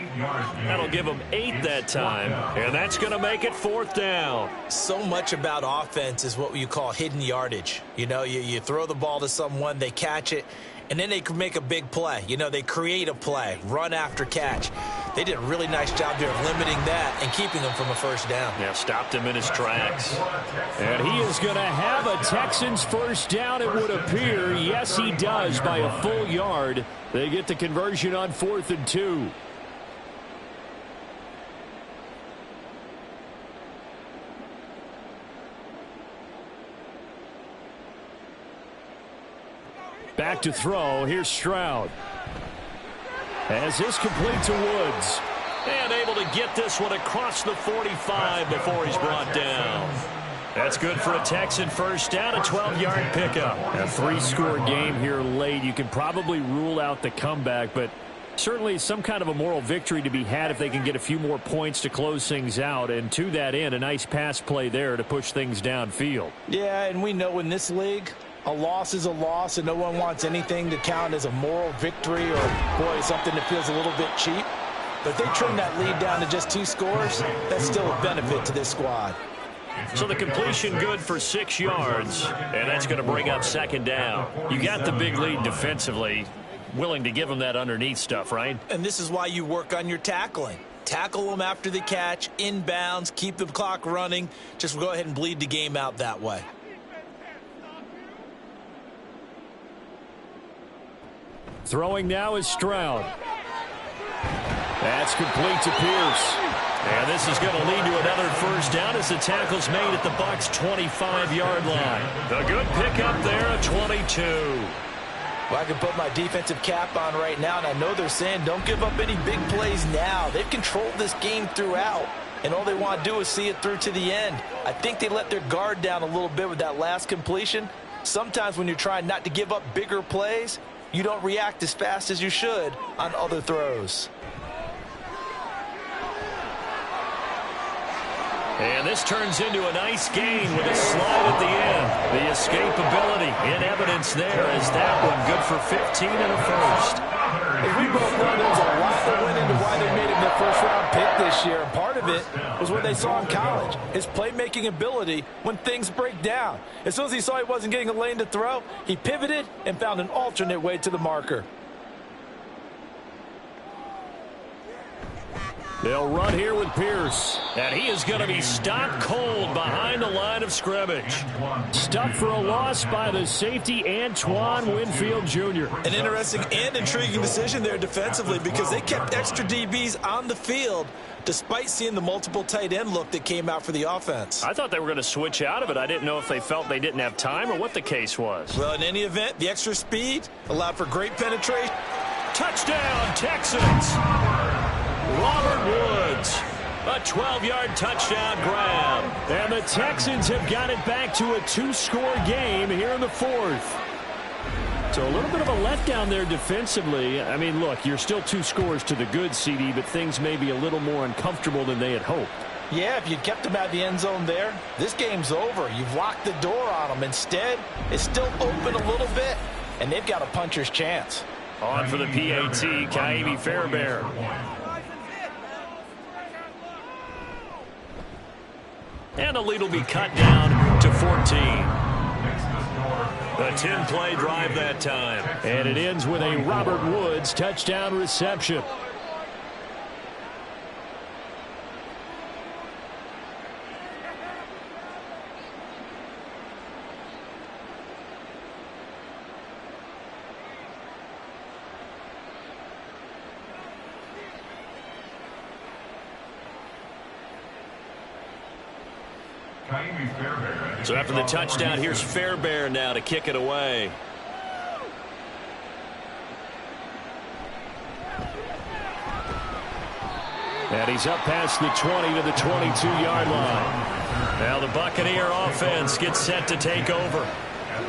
That'll give them 8 that time. And that's going to make it 4th down. So much about offense is what you call hidden yardage. You know, you throw the ball to someone, they catch it, and then they can make a big play. You know, they create a play, run after catch. They did a really nice job there of limiting that and keeping him from a first down. Yeah, stopped him in his tracks. And he is going to have a Texans first down, it would appear. Yes, he does by a full yard. They get the conversion on 4th and 2. Back to throw. Here's Stroud. As this complete to Woods. And able to get this one across the 45 before he's brought down. That's good for a Texan first down, a 12-yard pickup. A 3-score game here late. You can probably rule out the comeback, but certainly some kind of a moral victory to be had if they can get a few more points to close things out. And to that end, a nice pass play there to push things downfield. Yeah, and we know in this league, a loss is a loss, and no one wants anything to count as a moral victory or, boy, something that feels a little bit cheap. But if they trim that lead down to just 2 scores, that's still a benefit to this squad. So the completion good for 6 yards, and that's going to bring up 2nd down. You got the big lead defensively, willing to give them that underneath stuff, right? And this is why you work on your tackling. Tackle them after the catch, inbounds, keep the clock running. Just go ahead and bleed the game out that way. Throwing now is Stroud. That's complete to Pierce. And this is going to lead to another first down as the tackle's made at the Bucs' 25-yard line. A good pickup there at 22. Well, I can put my defensive cap on right now, and I know they're saying don't give up any big plays now. They've controlled this game throughout, and all they want to do is see it through to the end. I think they let their guard down a little bit with that last completion. Sometimes when you're trying not to give up bigger plays, you don't react as fast as you should on other throws. And this turns into a nice gain with a slide at the end. The escapability in evidence there as that one good for 15 and a first. As we both know, there's a lot that went into why they made him their first-round pick this year. And part of it was what they saw in college, his playmaking ability when things break down. As soon as he saw he wasn't getting a lane to throw, he pivoted and found an alternate way to the marker. They'll run here with Pierce. And he is going to be stopped cold behind the line of scrimmage. Stuffed for a loss by the safety, Antoine Winfield Jr. An interesting and intriguing decision there defensively because they kept extra DBs on the field despite seeing the multiple tight end look that came out for the offense. I thought they were going to switch out of it. I didn't know if they felt they didn't have time or what the case was. Well, in any event, the extra speed allowed for great penetration. Touchdown, Texans! Robert Woods, a 12-yard touchdown grab. And the Texans have got it back to a 2-score game here in the fourth. So a little bit of a letdown there defensively. I mean, look, you're still 2 scores to the good, CD, but things may be a little more uncomfortable than they had hoped. Yeah, if you'd kept them out of the end zone there, this game's over. You've locked the door on them. Instead, it's still open a little bit, and they've got a puncher's chance. On for the PAT, Kaimi Fairbairn. And the lead will be cut down to 14. A 10-play drive that time. And it ends with a Robert Woods touchdown reception. So after the touchdown, here's Fairbairn now to kick it away. And he's up past the 20 to the 22-yard line. Now the Buccaneer offense gets set to take over.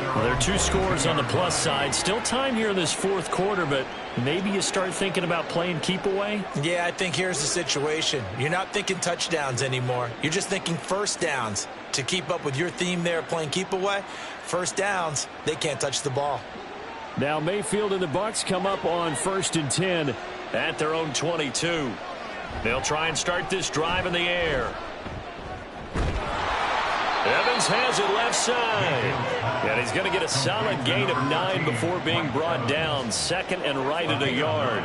Well, there are 2 scores on the plus side. Still time here in this fourth quarter, but maybe you start thinking about playing keep away? Yeah, I think here's the situation. You're not thinking touchdowns anymore. You're just thinking first downs. To keep up with your theme there playing keep away, first downs, they can't touch the ball. Now Mayfield and the Bucs come up on 1st and 10 at their own 22. They'll try and start this drive in the air. Evans has it left side. And he's going to get a solid gain of 9 before being brought down. 2nd and right at a yard.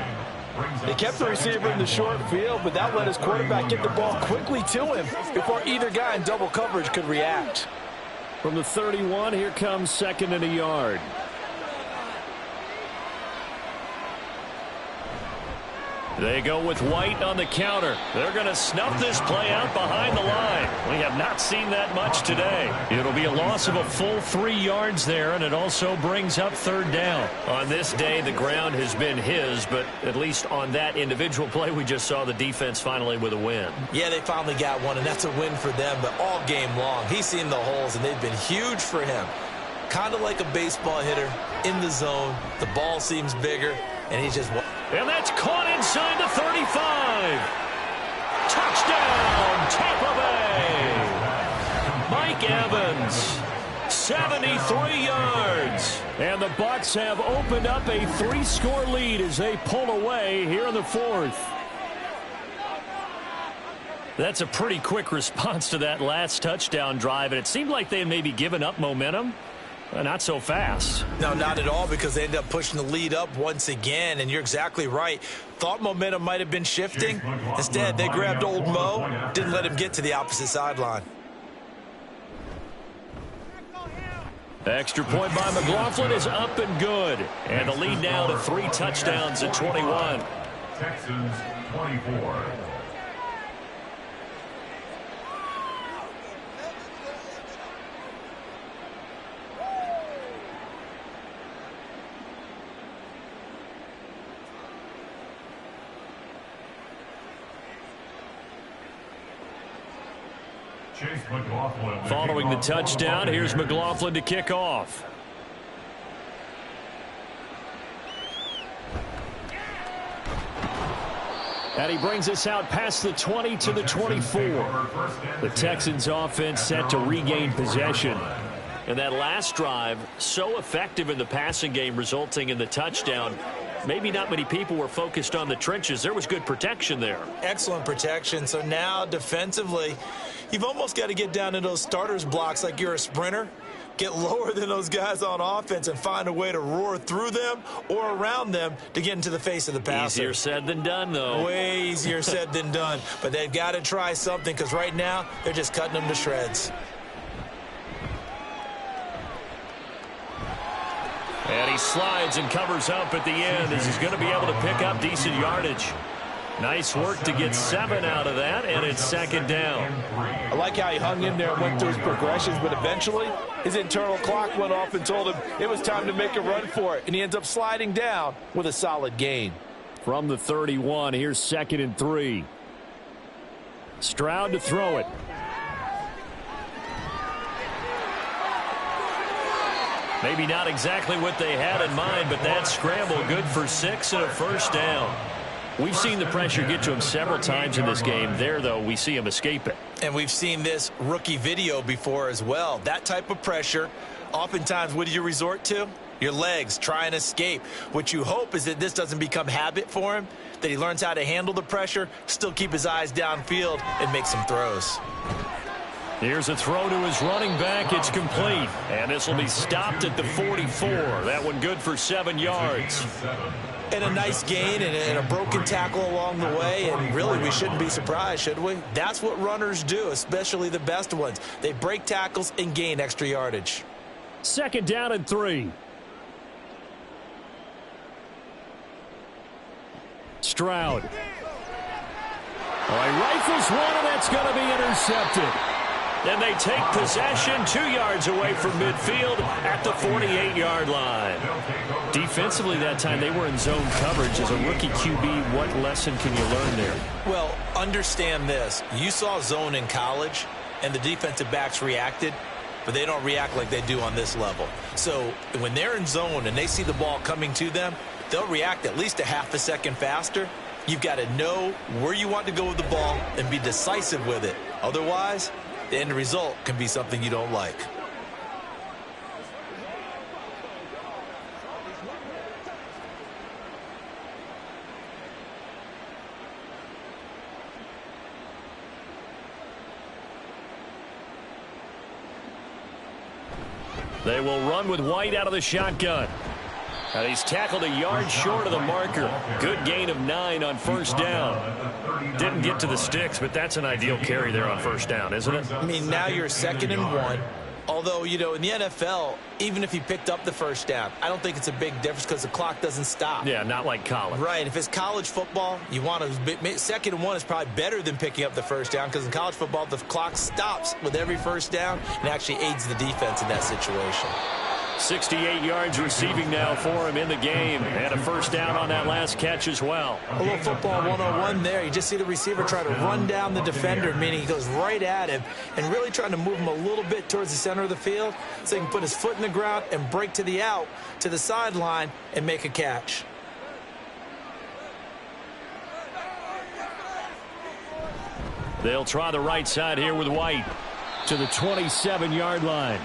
They kept the receiver in the short field, but that let his quarterback get the ball quickly to him before either guy in double coverage could react. From the 31, here comes 2nd and a yard. They go with White on the counter. They're going to snuff this play out behind the line. We have not seen that much today. It'll be a loss of a full 3 yards there, and it also brings up 3rd down. On this day, the ground has been his, but at least on that individual play, we just saw the defense finally with a win. Yeah, they finally got one, and that's a win for them, but all game long, he's seen the holes, and they've been huge for him. Kind of like a baseball hitter in the zone. The ball seems bigger, and he's just... And that's caught inside the 35. Touchdown, Tampa Bay. Mike Evans, 73 yards. And the Bucs have opened up a 3-score lead as they pull away here in the fourth. That's a pretty quick response to that last touchdown drive, and it seemed like they had maybe given up momentum. Not so fast. No, not at all, because they ended up pushing the lead up once again, and you're exactly right. Thought momentum might have been shifting. Instead, they grabbed old Mo, didn't let him get to the opposite sideline. Extra point by McLaughlin is up and good. And the lead now to 3 touchdowns at 21. Texans 24. Following the touchdown, here's McLaughlin to kick off. And he brings us out past the 20 to the 24. The Texans offense set to regain possession. And that last drive, so effective in the passing game, resulting in the touchdown. Maybe not many people were focused on the trenches. There was good protection there. Excellent protection. So now defensively, you've almost got to get down to those starters blocks like you're a sprinter. Get lower than those guys on offense and find a way to roar through them or around them to get into the face of the passer. Easier said than done, though. Way easier said than done. But they've got to try something because right now they're just cutting them to shreds. And he slides and covers up at the end as he's going to be able to pick up decent yardage. Nice work to get 7 out of that, and it's second down. I like how he hung in there and went through his progressions, but eventually his internal clock went off and told him it was time to make a run for it, and he ends up sliding down with a solid gain. From the 31, here's 2nd and 3. Stroud to throw it. Maybe not exactly what they had in mind, but that scramble good for 6 and a first down. We've seen the pressure get to him several times in this game. There, though, we see him escape it. And we've seen this rookie video before as well. That type of pressure, oftentimes, what do you resort to? Your legs, try and escape. What you hope is that this doesn't become habit for him, that he learns how to handle the pressure, still keep his eyes downfield, and make some throws. Here's a throw to his running back. It's complete. And this will be stopped at the 44. That one good for 7 yards. And a nice gain and a broken tackle along the way. And really, we shouldn't be surprised, should we? That's what runners do, especially the best ones. They break tackles and gain extra yardage. 2nd down and 3. Stroud. All right, rifles one, and that's going to be intercepted. And they take possession 2 yards away from midfield at the 48-yard line. Defensively that time, they were in zone coverage. As a rookie QB, what lesson can you learn there? Well, understand this. You saw zone in college, and the defensive backs reacted, but they don't react like they do on this level. So when they're in zone and they see the ball coming to them, they'll react at least a half a second faster. You've got to know where you want to go with the ball and be decisive with it. Otherwise, the end result can be something you don't like. They will run with White out of the shotgun. And he's tackled a yard short of the marker. Good gain of 9 on first down. Didn't get to the sticks, but that's an ideal carry there on first down, isn't it? I mean, now you're 2nd and 1. Although, you know, in the NFL, even if he picked up the first down, I don't think it's a big difference because the clock doesn't stop. Yeah, not like college. Right. If it's college football, you want to 2nd and 1 is probably better than picking up the first down because in college football, the clock stops with every first down and actually aids the defense in that situation. 68 yards receiving now for him in the game. And a first down on that last catch as well. A little football 101 there. You just see the receiver try to run down the defender, meaning he goes right at him and really trying to move him a little bit towards the center of the field so he can put his foot in the ground and break to the out, to the sideline, and make a catch. They'll try the right side here with White to the 27-yard line.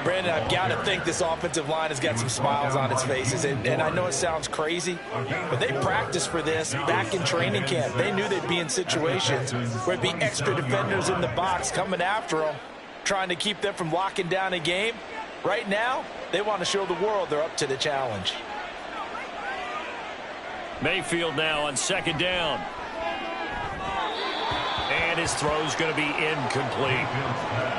Brandon, I've got to think this offensive line has got some smiles on its faces. And I know it sounds crazy, but they practiced for this back in training camp. They knew they'd be in situations where it'd be extra defenders in the box coming after them, trying to keep them from locking down a game. Right now, they want to show the world they're up to the challenge. Mayfield now on 2nd down. And his throw's going to be incomplete.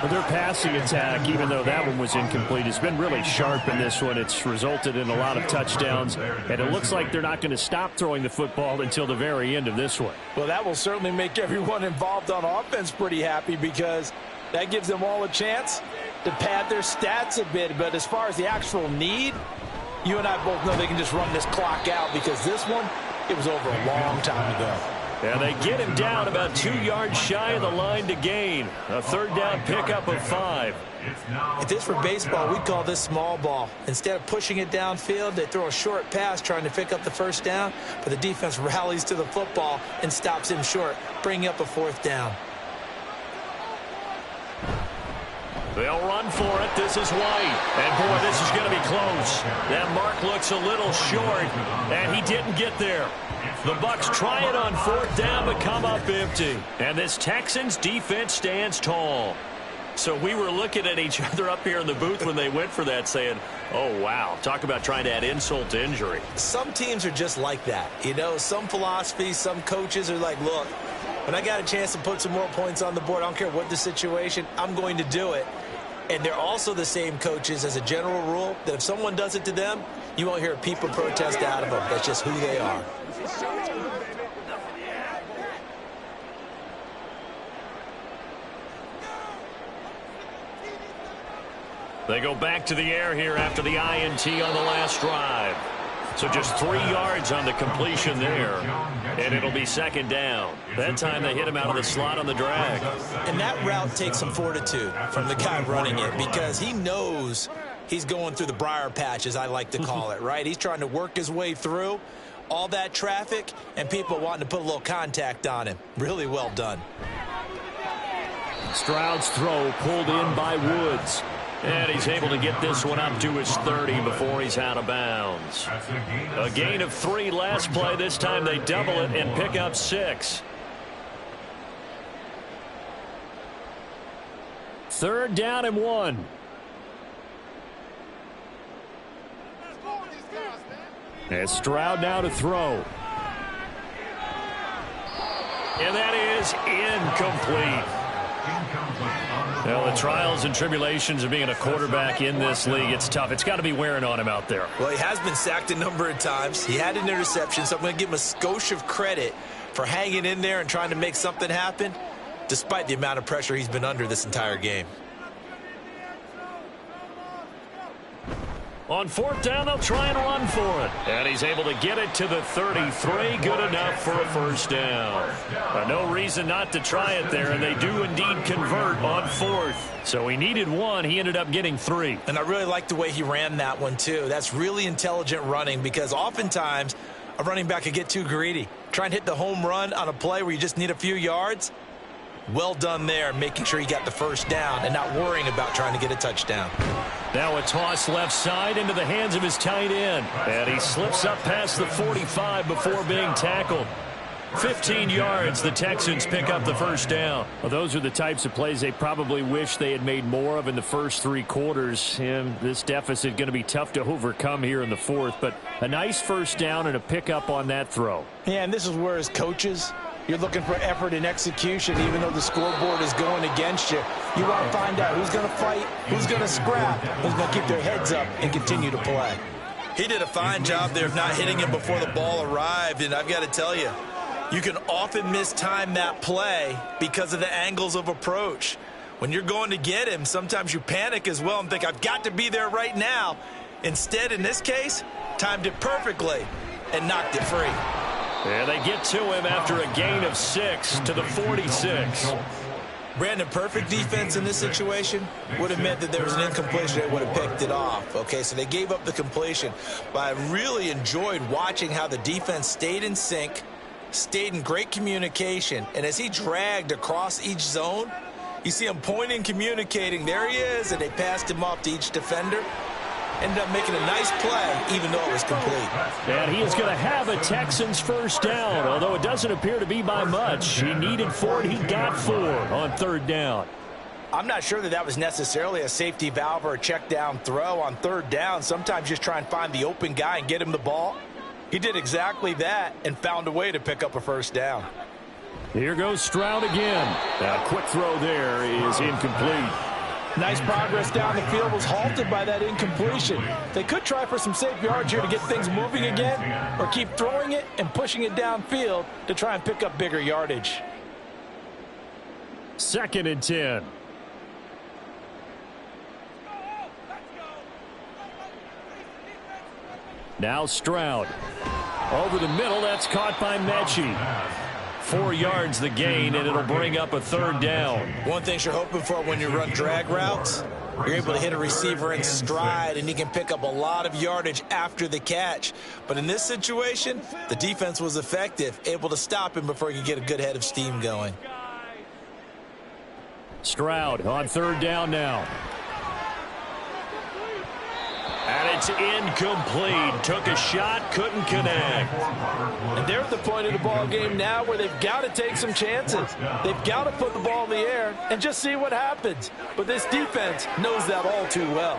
Well, their passing attack, even though that one was incomplete, has been really sharp in this one. It's resulted in a lot of touchdowns, and it looks like they're not going to stop throwing the football until the very end of this one. Well, that will certainly make everyone involved on offense pretty happy, because that gives them all a chance to pad their stats a bit. But as far as the actual need, you and I both know they can just run this clock out, because this one, it was over a long time ago. And they get him down about 2 yards shy of the line to gain. A third down pickup of 5. If this were baseball, we'd call this small ball. Instead of pushing it downfield, they throw a short pass trying to pick up the first down, but the defense rallies to the football and stops him short, bringing up a 4th down. They'll run for it. This is White. And, boy, this is going to be close. That mark looks a little short, and he didn't get there. The Bucs try it on 4th down, but come up empty. And this Texans defense stands tall. So we were looking at each other up here in the booth when they went for that, saying, oh, wow, talk about trying to add insult to injury. Some teams are just like that. You know, some philosophies, some coaches are like, look, when I got a chance to put some more points on the board, I don't care what the situation, I'm going to do it. And they're also the same coaches, as a general rule, that if someone does it to them, you won't hear people protest out of them. That's just who they are. They go back to the air here after the INT on the last drive. So just 3 yards on the completion there, and it'll be 2nd down. That time they hit him out of the slot on the drag. And that route takes some fortitude from the guy running it, because he knows he's going through the briar patch, as I like to call it, right? He's trying to work his way through all that traffic and people wanting to put a little contact on him. Really well done. Stroud's throw pulled in by Woods. And he's able to get this one up to his 30 before he's out of bounds. A gain of 3 last play. This time they double it and pick up 6. 3rd down and 1. And Stroud now to throw. And that is incomplete. Well, the trials and tribulations of being a quarterback in this league, it's tough. It's got to be wearing on him out there. Well, he has been sacked a number of times. He had an interception, so I'm going to give him a skosh of credit for hanging in there and trying to make something happen, despite the amount of pressure he's been under this entire game. On 4th down, they'll try and run for it. And he's able to get it to the 33. Good enough for a 1st down. No reason not to try it there, and they do indeed convert on 4th. So he needed 1. He ended up getting 3. And I really like the way he ran that one, too. That's really intelligent running, because oftentimes a running back could get too greedy. Try and hit the home run on a play where you just need a few yards. Well done there, making sure he got the 1st down and not worrying about trying to get a touchdown. Now a toss left side into the hands of his tight end. And he slips up past the 45 before being tackled. 15 yards, the Texans pick up the 1st down. Well, those are the types of plays they probably wish they had made more of in the first 3 quarters. And this deficit going to be tough to overcome here in the 4th. But a nice 1st down and a pickup on that throw. Yeah, and this is where, as coaches, you're looking for effort and execution, even though the scoreboard is going against you. You want to find out who's going to fight, who's going to scrap, who's going to keep their heads up and continue to play. He did a fine job there of not hitting him before the ball arrived, and I've got to tell you, you can often mistime that play because of the angles of approach. When you're going to get him, sometimes you panic as well and think, I've got to be there right now. Instead, in this case, timed it perfectly and knocked it free. And they get to him after a gain of 6 to the 46. Brandon, perfect defense in this situation would have meant that there was an incompletion. They would have picked it off. Okay, so they gave up the completion. But I really enjoyed watching how the defense stayed in sync, stayed in great communication. And as he dragged across each zone, you see him pointing, communicating. There he is, and they passed him off to each defender. Ended up making a nice play, even though it was complete. And he is going to have a Texans 1st down, although it doesn't appear to be by much. He needed 4, and he got 4 on 3rd down. I'm not sure that that was necessarily a safety valve or a check down throw on 3rd down. Sometimes just try and find the open guy and get him the ball. He did exactly that and found a way to pick up a 1st down. Here goes Stroud again. That quick throw there is incomplete. Nice progress down the field was halted by that incompletion. They could try for some safe yards here to get things moving again, or keep throwing it and pushing it downfield to try and pick up bigger yardage. 2nd and 10. Now Stroud. Over the middle, that's caught by Mechie. 4 yards the gain, and it'll bring up a 3rd down. One thing you're hoping for when you run drag routes, you're able to hit a receiver in stride, and he can pick up a lot of yardage after the catch. But in this situation, the defense was effective, able to stop him before he could get a good head of steam going. Stroud on 3rd down now. And it's incomplete. Took a shot, couldn't connect. And they're at the point of the ball game now where they've got to take some chances. They've got to put the ball in the air and just see what happens. But this defense knows that all too well.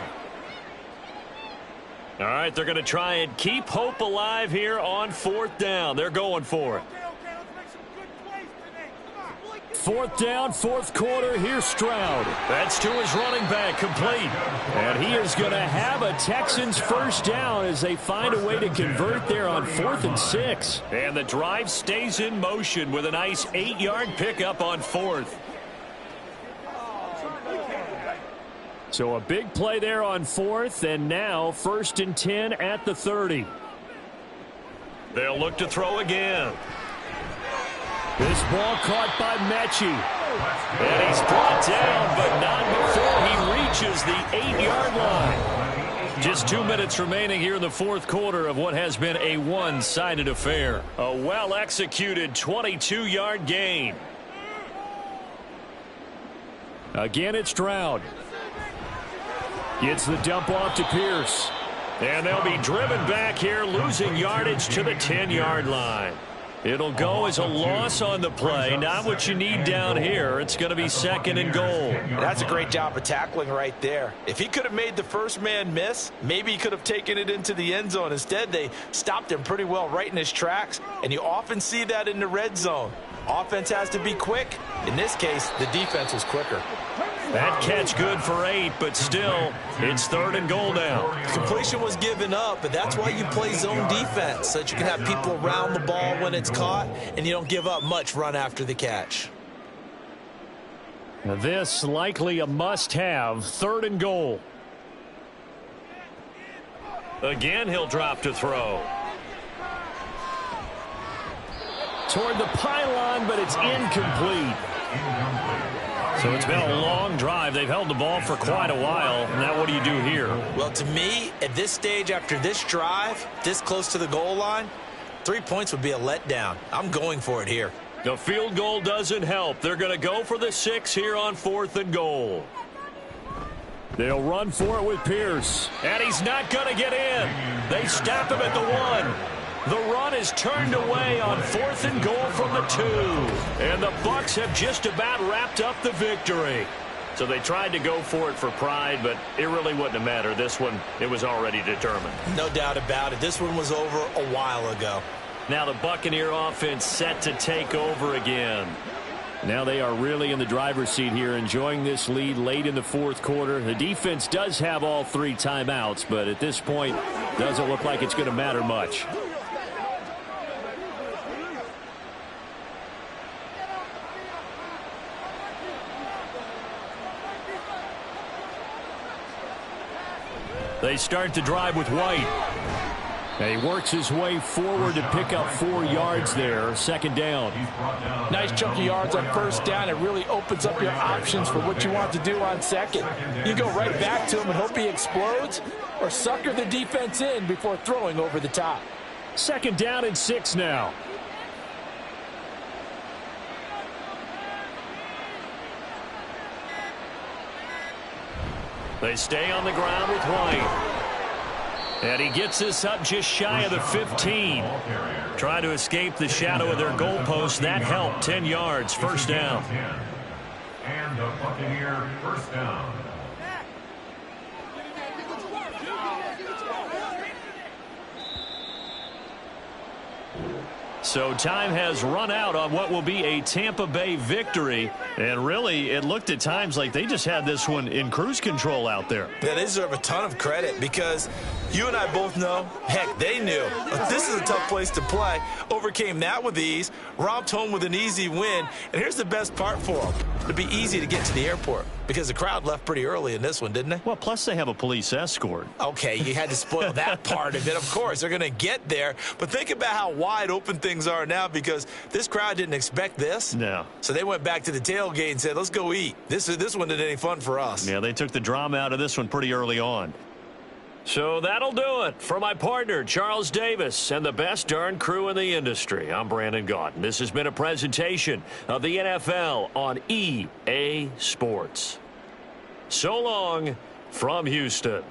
All right, they're going to try and keep hope alive here on 4th down. They're going for it. 4th down, 4th quarter. Here's Stroud. That's to his running back, complete. And he is going to have a Texans 1st down as they find a way to convert there on 4th and 6. And the drive stays in motion with a nice 8-yard pickup on 4th. So a big play there on 4th, and now 1st and 10 at the 30. They'll look to throw again. This ball caught by Mechie. And he's brought down, but not before he reaches the 8-yard line. Just 2 minutes remaining here in the 4th quarter of what has been a one-sided affair. A well-executed 22-yard gain. Again, it's Stroud. Gets the dump off to Pierce. And they'll be driven back here, losing yardage to the 10-yard line. It'll go as a loss on the play. Not what you need down here. It's going to be 2nd and goal. That's a great job of tackling right there. If he could have made the first man miss, maybe he could have taken it into the end zone. Instead, they stopped him pretty well right in his tracks, and you often see that in the red zone. Offense has to be quick. In this case, the defense was quicker. That catch good for 8, but still, it's 3rd and goal now. Completion was given up, but that's why you play zone defense, so that you can have people around the ball when it's caught, and you don't give up much run after the catch. This likely a must-have, 3rd and goal. Again, he'll drop to throw. Toward the pylon, but it's incomplete. So it's been a long drive. They've held the ball for quite a while. Now what do you do here? Well, to me, at this stage after this drive, this close to the goal line, 3 points would be a letdown. I'm going for it here. The field goal doesn't help. They're going to go for the 6 here on 4th and goal. They'll run for it with Pierce. And he's not going to get in. They stop him at the 1. The run is turned away on 4th and goal from the 2. And the Bucs have just about wrapped up the victory. So they tried to go for it for pride, but it really wouldn't have mattered. This one, it was already determined. No doubt about it. This one was over a while ago. Now the Buccaneer offense set to take over again. Now they are really in the driver's seat here, enjoying this lead late in the 4th quarter. The defense does have all 3 timeouts, but at this point, doesn't look like it's going to matter much. They start the drive with White. And he works his way forward to pick up 4 yards there. 2nd down. Nice chunk of yards on 1st down. It really opens up your options for what you want to do on 2nd. You go right back to him and hope he explodes, or sucker the defense in before throwing over the top. 2nd down and 6 now. They stay on the ground with White. And he gets this up just shy of the 15. Trying to escape the shadow of their goalpost. That helped. 10 yards. 1st down. And the Buccaneer 1st down. So time has run out on what will be a Tampa Bay victory. And really, it looked at times like they just had this one in cruise control out there. Yeah, they deserve a ton of credit because you and I both know, heck, they knew. This is a tough place to play. Overcame that with ease, romped home with an easy win. And here's the best part for them. It'd be easy to get to the airport because the crowd left pretty early in this one, didn't they? Well, plus they have a police escort. Okay, you had to spoil that part of it. Of course, they're going to get there. But think about how wide open things are now because this crowd didn't expect this. No. So they went back to the tailgate and said, let's go eat. This one isn't any fun for us. Yeah, they took the drama out of this one pretty early on. So that'll do it for my partner, Charles Davis, and the best darn crew in the industry. I'm Brandon Gaudin. This has been a presentation of the NFL on EA Sports. So long from Houston.